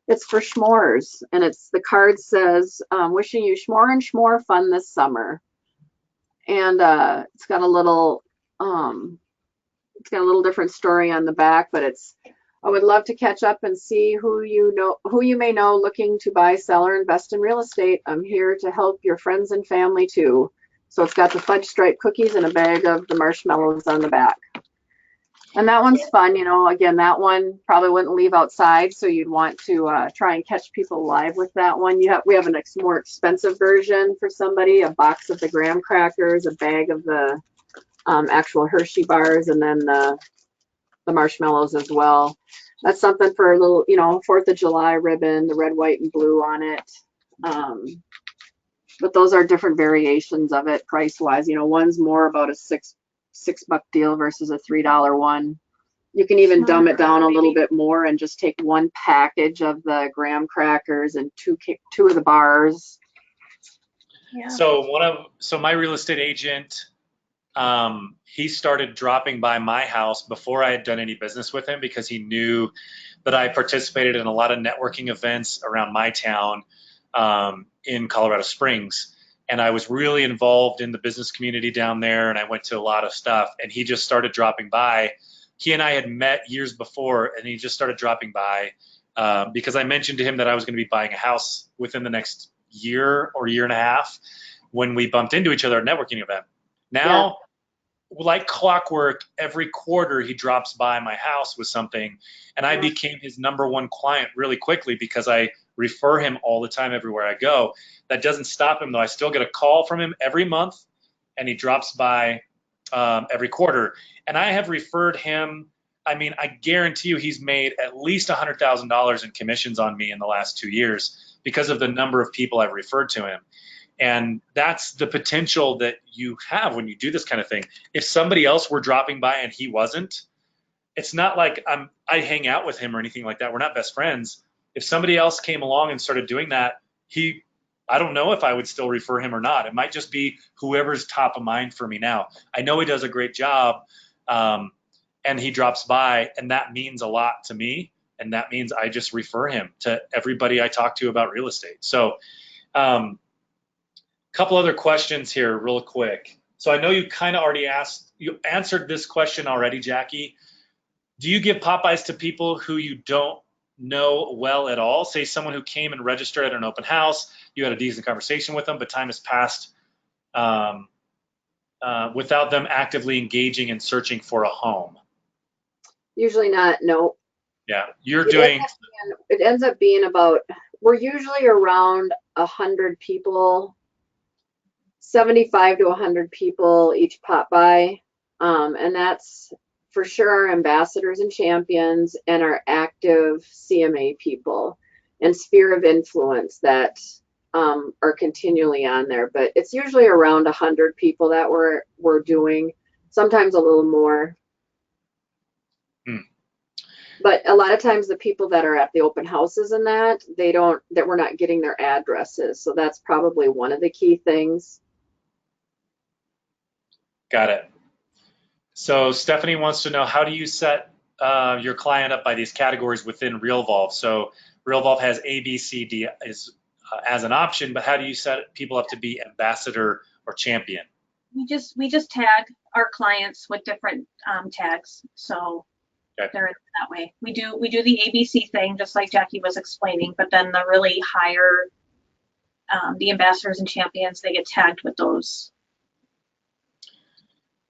It's for s'mores, and the card says, wishing you s'more and s'more fun this summer. And it's got a little different story on the back, but I would love to catch up and see who you may know looking to buy, sell, or invest in real estate. I'm here to help your friends and family too. So it's got the fudge stripe cookies and a bag of the marshmallows on the back. And that one's fun, again, that one probably wouldn't leave outside, so you'd want to try and catch people live with that one. We have a more expensive version for somebody, a box of the graham crackers, a bag of the actual Hershey bars, and then the marshmallows as well. That's something for a little, 4th of July ribbon, the red, white, and blue on it. But those are different variations of it price-wise. One's more about a $6 deal versus a $3 one. You can even dumb it down a little bit more and just take one package of the graham crackers and two of the bars. Yeah. So my real estate agent, he started dropping by my house before I had done any business with him, because he knew that I participated in a lot of networking events around my town in Colorado Springs. And I was really involved in the business community down there, and I went to a lot of stuff, and he just started dropping by. He and I had met years before, and he just started dropping by because I mentioned to him that I was going to be buying a house within the next year or year and a half when we bumped into each other at a networking event. Now, like clockwork, every quarter he drops by my house with something, and I became his #1 client really quickly because I refer him all the time everywhere I go. That doesn't stop him though. I still get a call from him every month, and he drops by every quarter. And I have referred him. I mean, I guarantee you he's made at least $100,000 in commissions on me in the last 2 years because of the number of people I've referred to him. And that's the potential that you have when you do this kind of thing. If somebody else were dropping by and he wasn't, it's not like I hang out with him or anything like that. We're not best friends. If somebody else came along and started doing that, I don't know if I would still refer him or not. It might just be whoever's top of mind for me now. I know he does a great job, and he drops by, and that means a lot to me. And that means I just refer him to everybody I talk to about real estate. So, couple other questions here real quick. So I know you kind of already answered this question already, Jackie. Do you give Popeyes to people who you don't know well at all? Say someone who came and registered at an open house, you had a decent conversation with them, but time has passed without them actively engaging and searching for a home. Usually not, no. Yeah, it ends up being about, we're usually around 100 people, 75 to 100 people each pop by, and that's for sure our ambassadors and champions and our active CMA people and sphere of influence that are continually on there. But it's usually around 100 people that we're doing, sometimes a little more. But a lot of times the people that are at the open houses and that we're not getting their addresses. So that's probably one of the key things. Got it. So Stephanie wants to know, how do you set your client up by these categories within Realvolve? So Realvolve has A, B, C, D as an option, but how do you set people up to be ambassador or champion? We just tag our clients with different tags. So they're that way. We do the ABC thing, just like Jackie was explaining, but then the really higher, the ambassadors and champions, they get tagged with those.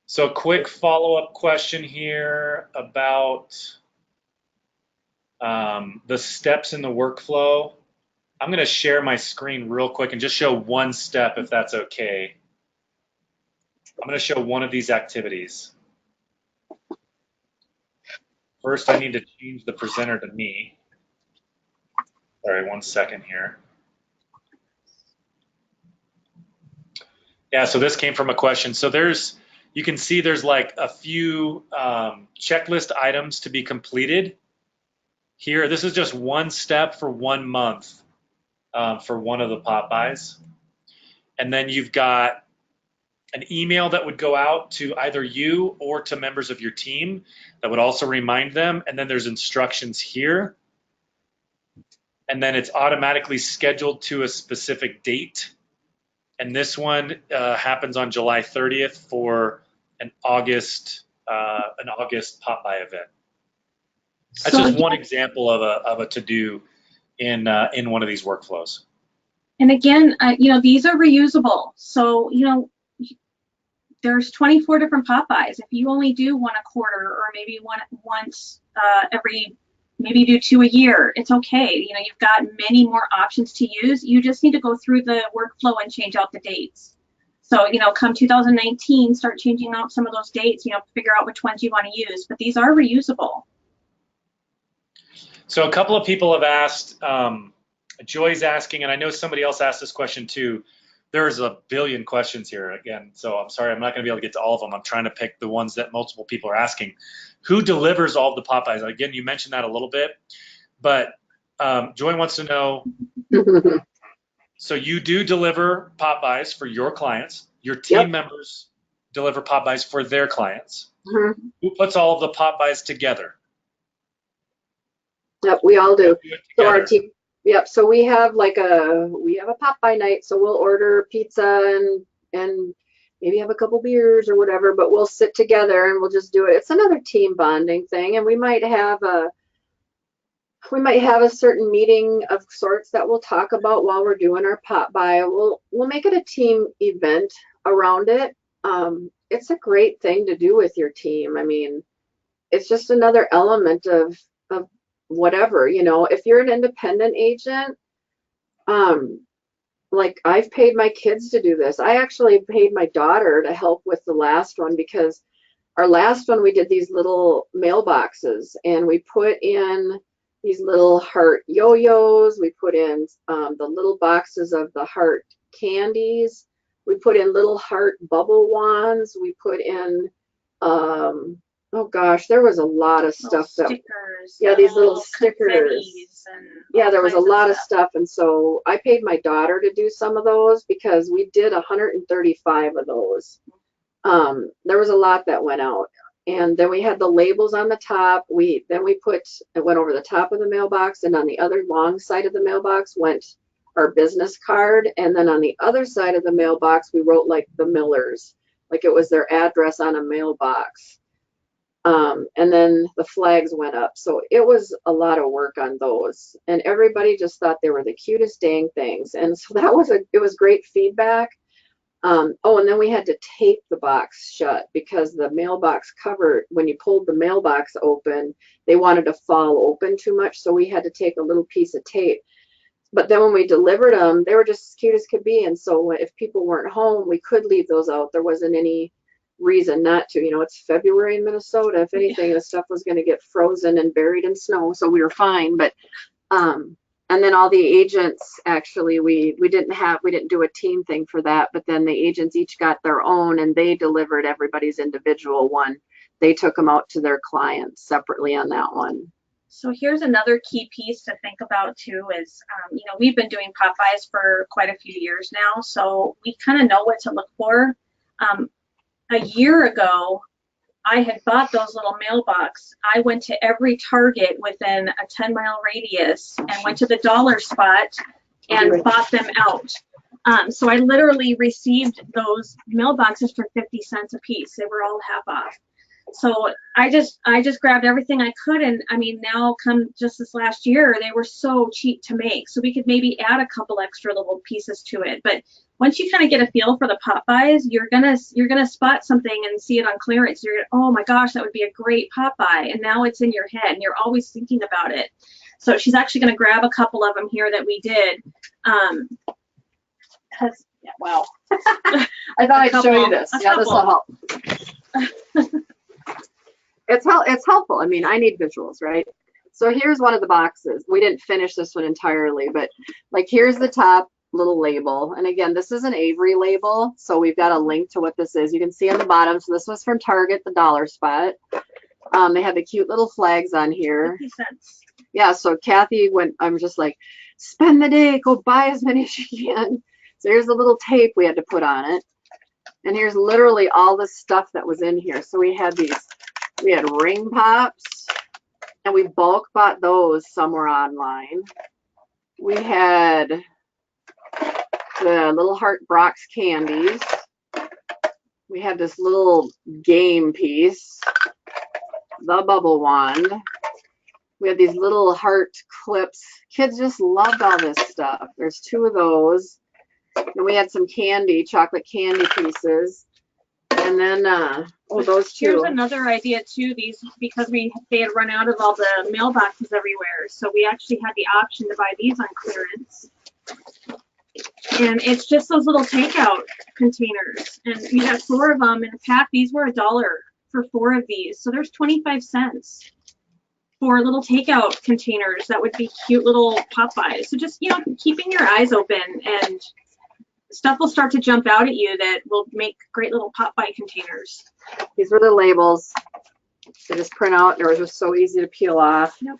So quick follow-up question here about the steps in the workflow. I'm going to share my screen real quick and just show one step, if that's okay. I'm going to show one of these activities. First, I need to change the presenter to me. Sorry, 1 second here. Yeah, so this came from a question. So you can see there's like a few checklist items to be completed here. This is just one step for 1 month for one of the Popbys. And then you've got an email that would go out to either you or to members of your team that would also remind them. And then there's instructions here. And then it's automatically scheduled to a specific date. And this one happens on July 30th for an August Popby event. That's just one example of a to-do in one of these workflows. And again, these are reusable. So, there's 24 different Popeyes. If you only do one a quarter, or maybe once every, maybe do 2 a year, it's okay. You've got many more options to use. You just need to go through the workflow and change out the dates. So, come 2019, start changing out some of those dates, figure out which ones you want to use. But these are reusable. So a couple of people have asked, Joy's asking, and I know somebody else asked this question too. There's a billion questions here again, so I'm sorry, I'm not going to be able to get to all of them. I'm trying to pick the ones that multiple people are asking. Who delivers all the Popeyes? Again, you mentioned that a little bit, but Joy wants to know, so you do deliver Popeyes for your clients. Your team members deliver Popeyes for their clients. Who puts all of the Popeyes together? Yep, we all do. So our team, so we have a Popeye night, so we'll order pizza and maybe have a couple beers or whatever, but we'll sit together and we'll just do it. It's another team bonding thing, and we might have a certain meeting of sorts that we'll talk about while we're doing our Popby. We'll make it a team event around it. It's a great thing to do with your team. I mean, it's just another element of whatever, if you're an independent agent, like I've paid my kids to do this. I actually paid my daughter to help with the last one, because our last one we did these little mailboxes, and we put in these little heart yo-yos. We put in the little boxes of the heart candies. We put in little heart bubble wands. We put in oh gosh, there was a lot of stuff. Stickers. These little stickers. There was a lot of stuff. And so I paid my daughter to do some of those, because we did 135 of those. There was a lot that went out. And then we had the labels on the top. It went over the top of the mailbox, and on the other long side of the mailbox went our business card. And then on the other side of the mailbox, we wrote like the Millers, like it was their address on a mailbox. And then the flags went up. So it was a lot of work on those, and everybody just thought they were the cutest dang things. And so it was great feedback. And then we had to tape the box shut, because the mailbox cover, when you pulled the mailbox open, they wanted to fall open too much. So we had to take a little piece of tape. But then when we delivered them, they were just as cute as could be. And so if people weren't home, we could leave those out. There wasn't any reason not to. It's February in Minnesota. If anything, the stuff was going to get frozen and buried in snow, so we were fine. But and then all the agents, actually, we didn't do a team thing for that, but then the agents each got their own, and they delivered everybody's individual one. They took them out to their clients separately on that one. So here's another key piece to think about too is, we've been doing Popeyes for quite a few years now, so we kind of know what to look for. A year ago, I had bought those little mailbox. I went to every Target within a 10-mile radius and went to the dollar spot and bought them out. So I literally received those mailboxes for 50 cents a piece. They were all half off. So I just grabbed everything I could, and I mean, now come just this last year, they were so cheap to make. So we could maybe add a couple extra little pieces to it. But once you kind of get a feel for the Popeyes, you're gonna spot something and see it on clearance. You're gonna, oh my gosh, that would be a great Popeye, and now it's in your head, and you're always thinking about it. So she's actually gonna grab a couple of them here that we did. Wow. I thought I'd show you this. Yeah, this will help. It's helpful. I mean, I need visuals, right? So here's one of the boxes. We didn't finish this one entirely, but like here's the top little label. And again, this is an Avery label, so we've got a link to what this is. You can see on the bottom. So this was from Target, the dollar spot. They have the cute little flags on here. 50 cents. Yeah, so Kathy I'm just like, spend the day, go buy as many as you can. So here's the little tape we had to put on it. And here's literally all the stuff that was in here. So we had ring pops, and we bulk bought those somewhere online. We had the little Heart Brock's candies. We had this little game piece, the bubble wand. We had these little heart clips. Kids just loved all this stuff. There's 2 of those. And we had some candy, chocolate candy pieces. And then, those 2. Here's another idea too, because they had run out of all the mailboxes everywhere. So we actually had the option to buy these on clearance. And it's just those little takeout containers. And you got 4 of them in a pack. These were $1 for 4 of these. So there's 25 cents for little takeout containers that would be cute little Popeyes. So just, keeping your eyes open, and stuff will start to jump out at you that will make great little Popby containers. These were the labels. They just print out. They were just so easy to peel off. Yep.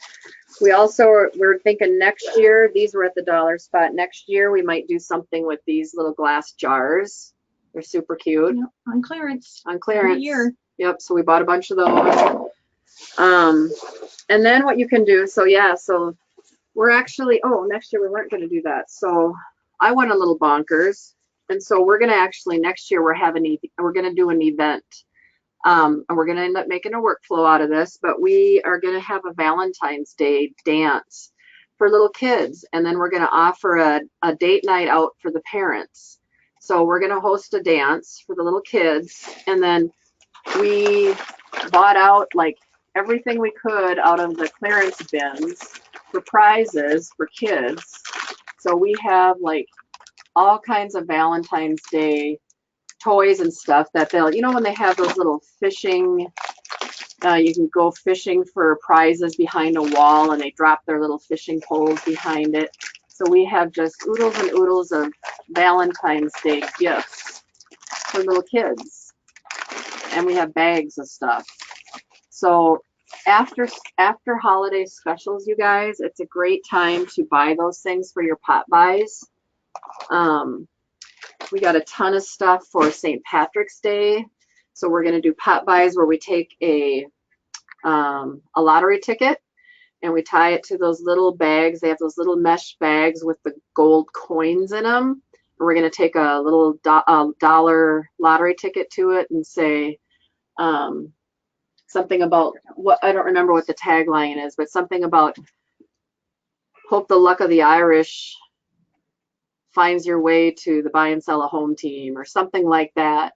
We're thinking next year, these were at the dollar spot. Next year, we might do something with these little glass jars. They're super cute. Yep. On clearance. On clearance. Every year. Yep. So we bought a bunch of those. And then what you can do, so we're actually, next year we weren't going to do that. So I went a little bonkers. And so we're going to actually, next year we're going to do an event. And we're going to end up making a workflow out of this, but we are going to have a Valentine's Day dance for little kids. And then we're going to offer a date night out for the parents. So we're going to host a dance for the little kids. And then we bought out like everything we could out of the clearance bins for prizes for kids. So we have like all kinds of Valentine's Day toys and stuff that they'll, when they have those little fishing, you can go fishing for prizes behind a wall, and they drop their little fishing poles behind it. So we have just oodles and oodles of Valentine's Day gifts for little kids. And we have bags of stuff. So after holiday specials, you guys, it's a great time to buy those things for your Popbys. We got a ton of stuff for St. Patrick's Day. So we're going to do Popbys where we take a lottery ticket and we tie it to those little bags. They have those little mesh bags with the gold coins in them. And we're going to take a little dollar lottery ticket to it and say something about I don't remember what the tagline is, but something about hope the luck of the Irish finds your way to the buy and sell a home team or something like that.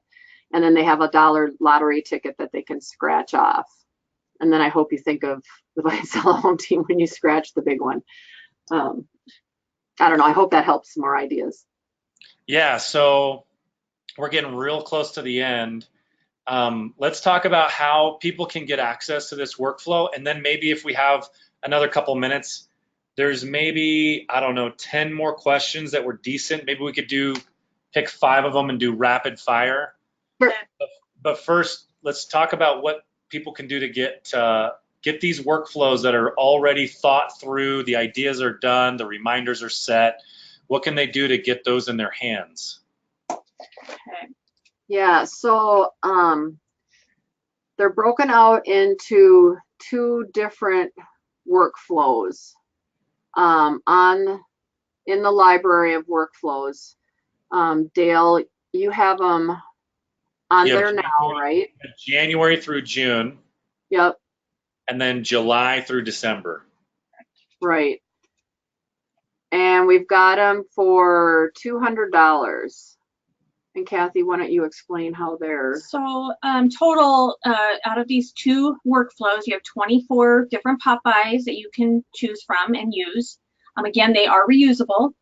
And then they have a $1 lottery ticket that they can scratch off. And then I hope you think of the buy and sell a home team when you scratch the big one. I don't know. I hope that helps some more ideas. Yeah, so we're getting real close to the end. Let's talk about how people can get access to this workflow. And then maybe if we have another couple minutes, there's maybe, 10 more questions that were decent. Maybe we could pick 5 of them and do rapid fire. Sure. But first, let's talk about what people can do to get these workflows that are already thought through. The ideas are done, the reminders are set. What can they do to get those in their hands? Okay. Yeah, so they're broken out into 2 different workflows in the library of workflows. Dale, you have them on there now, right? January through June. Yep. And then July through December. Right. And we've got them for $200. And Cathy, why don't you explain how they're... So total, out of these 2 workflows, you have 24 different Popbys that you can choose from and use. Again, they are reusable.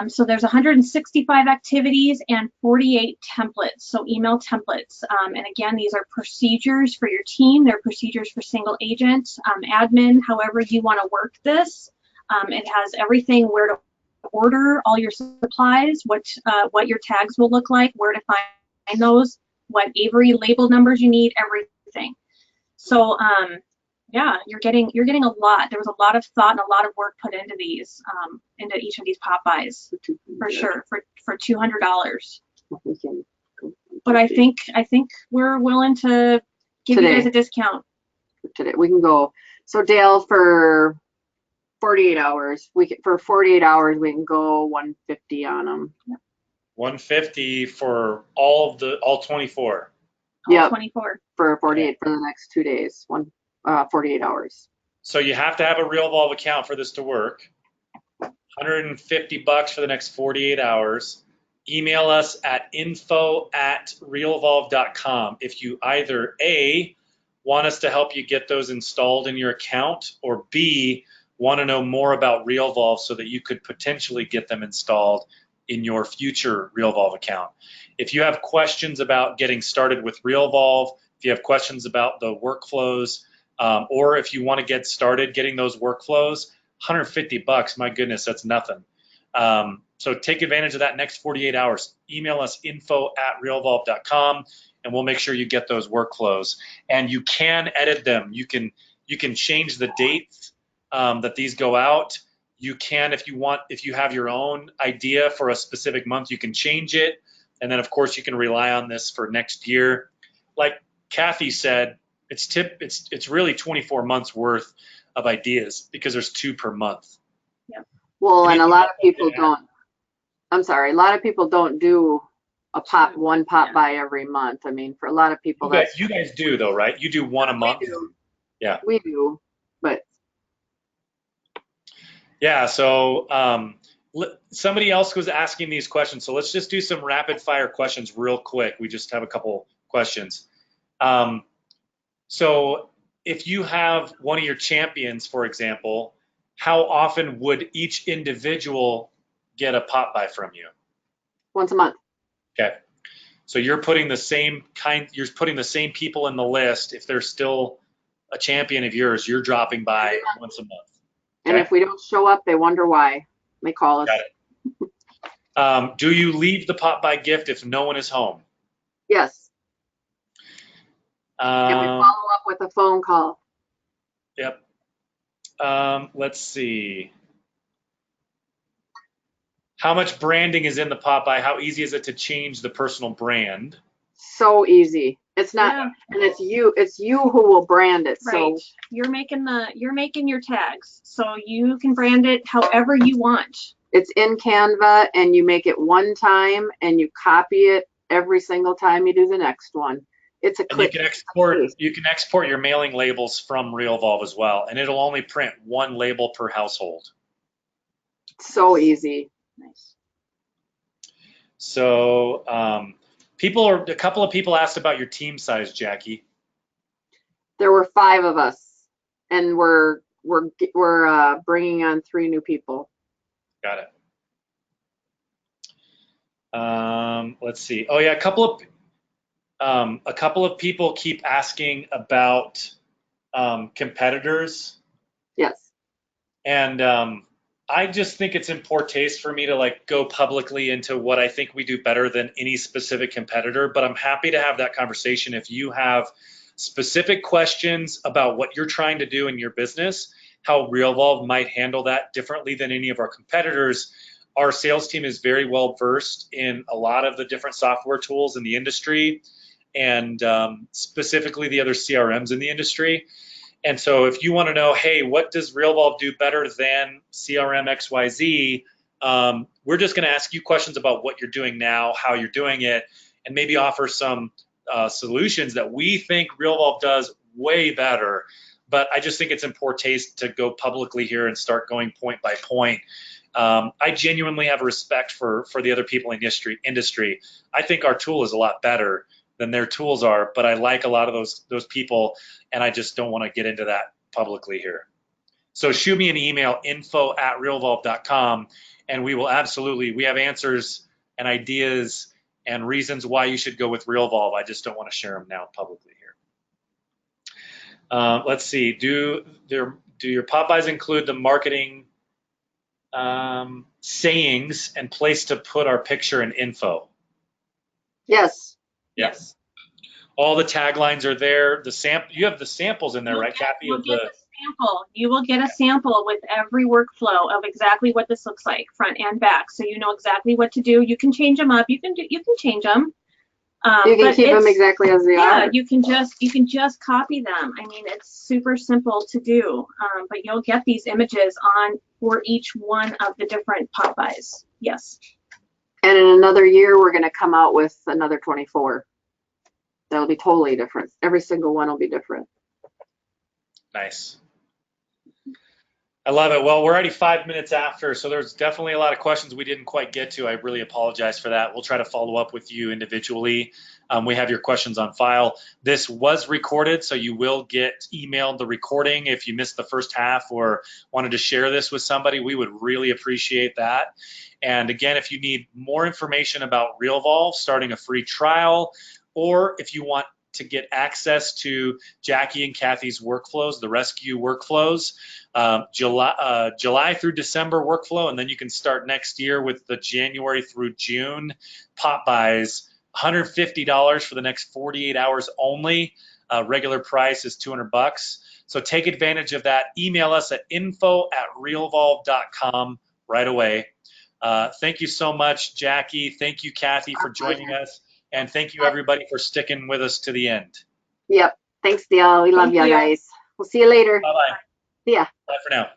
So there's 165 activities and 48 templates, so email templates. And again, these are procedures for your team. They're procedures for single agent, admin, however you want to work this. It has everything where to order all your supplies, what your tags will look like, where to find those, what Avery label numbers you need, everything. So yeah, you're getting a lot. There was a lot of thought and a lot of work put into these, into each of these Popbys for sure, for $200. But I think we're willing to give you guys a discount. Today we can go. So Dale, for 48 hours, for 48 hours we can go 150 on them. 150 for all 24. Yeah, 24 for 48 for the next 2 days. 48 hours. So you have to have a Realvolve account for this to work. $150 for the next 48 hours. Email us at info@realvolve.com if you either A, want us to help you get those installed in your account, or B, want to know more about Realvolve so that you could potentially get them installed in your future Realvolve account. If you have questions about getting started with Realvolve, if you have questions about the workflows, or if you want to get started getting those workflows, $150, my goodness, that's nothing. So take advantage of that next 48 hours. Email us info@realvolve.com and we'll make sure you get those workflows. And you can edit them. You can change the dates that these go out. You can, if you want, if you have your own idea for a specific month, you can change it. And then of course you can rely on this for next year. Like Cathy said, it's really 24 months worth of ideas because there's 2 per month. Yeah. Well, and a lot of people don't. I'm sorry, a lot of people don't do one pop by every month. I mean, for a lot of people, you guys do though, right? You do one a month. We do. Yeah. We do, but yeah. So somebody else was asking these questions, so let's just do some rapid fire questions real quick. We just have a couple questions. So if you have one of your champions, for example, how often would each individual get a pop-by from you? Once a month. Okay. So you're putting the same people in the list. If they're still a champion of yours, you're dropping by once a month. Okay? And if we don't show up, they wonder why. They call us. Got it. Do you leave the pop-by gift if no one is home? Yes. And we follow up with a phone call. Yep. Let's see. How much branding is in the Popby? How easy is it to change the personal brand? So easy. It's not, and it's you who will brand it. Right. So you're making your tags, so you can brand it however you want. It's in Canva, and you make it one time, and you copy it every single time you do the next one. It's a click. You can export your mailing labels from Realvolve as well, and it'll only print one label per household. So easy. Nice. So a couple of people asked about your team size, Jackie. There were 5 of us, and we're bringing on 3 new people. Got it. Let's see. Oh yeah, a couple of people keep asking about competitors. Yes. And I just think it's in poor taste for me to go publicly into what I think we do better than any specific competitor, but I'm happy to have that conversation. If you have specific questions about what you're trying to do in your business, how Realvolve might handle that differently than any of our competitors, our sales team is very well versed in a lot of the different software tools in the industry, and specifically the other CRMs in the industry. And so if you want to know, hey, what does Realvolve do better than CRM XYZ, we're just going to ask you questions about what you're doing now, how you're doing it, and maybe offer some solutions that we think Realvolve does way better. But I just think it's in poor taste to go publicly here and start going point by point. I genuinely have a respect for the other people in the industry. I think our tool is a lot better than their tools are, but I like a lot of those people, and I just don't want to get into that publicly here. So shoot me an email, info@realvolve.com, and we have answers and ideas and reasons why you should go with Realvolve. I just don't want to share them now publicly here. Let's see, do your Popbys include the marketing sayings and place to put our picture and info? Yes. Yes. All the taglines are there. You have the samples in there, right, Cathy? You will get a sample with every workflow of exactly what this looks like, front and back, so you know exactly what to do. You can change them up. You can change them. You can but keep them it's- exactly as they Yeah, are. you can just copy them. I mean, it's super simple to do, but you'll get these images on for each one of the different Popbys. Yes. And in another year, we're going to come out with another 24. That'll be totally different. Every single one will be different. Nice. I love it. Well, we're already 5 minutes after, so there's definitely a lot of questions we didn't quite get to. I really apologize for that. We'll try to follow up with you individually. We have your questions on file. This was recorded, so you will get emailed the recording if you missed the first half or wanted to share this with somebody. We would really appreciate that. And again, if you need more information about Realvolve, starting a free trial, or if you want to get access to Jackie and Cathy's workflows, the rescue workflows, July through December workflow, and then you can start next year with the January through June Popbys, $150 for the next 48 hours only. Regular price is $200. So take advantage of that. Email us at info@realvolve.com right away. Thank you so much, Jackie. Thank you, Cathy, for joining us. And thank you, everybody, for sticking with us to the end. Yep. Thanks, Dale. We love Thank you you. guys. We'll see you later. Bye-bye. See ya. Bye for now.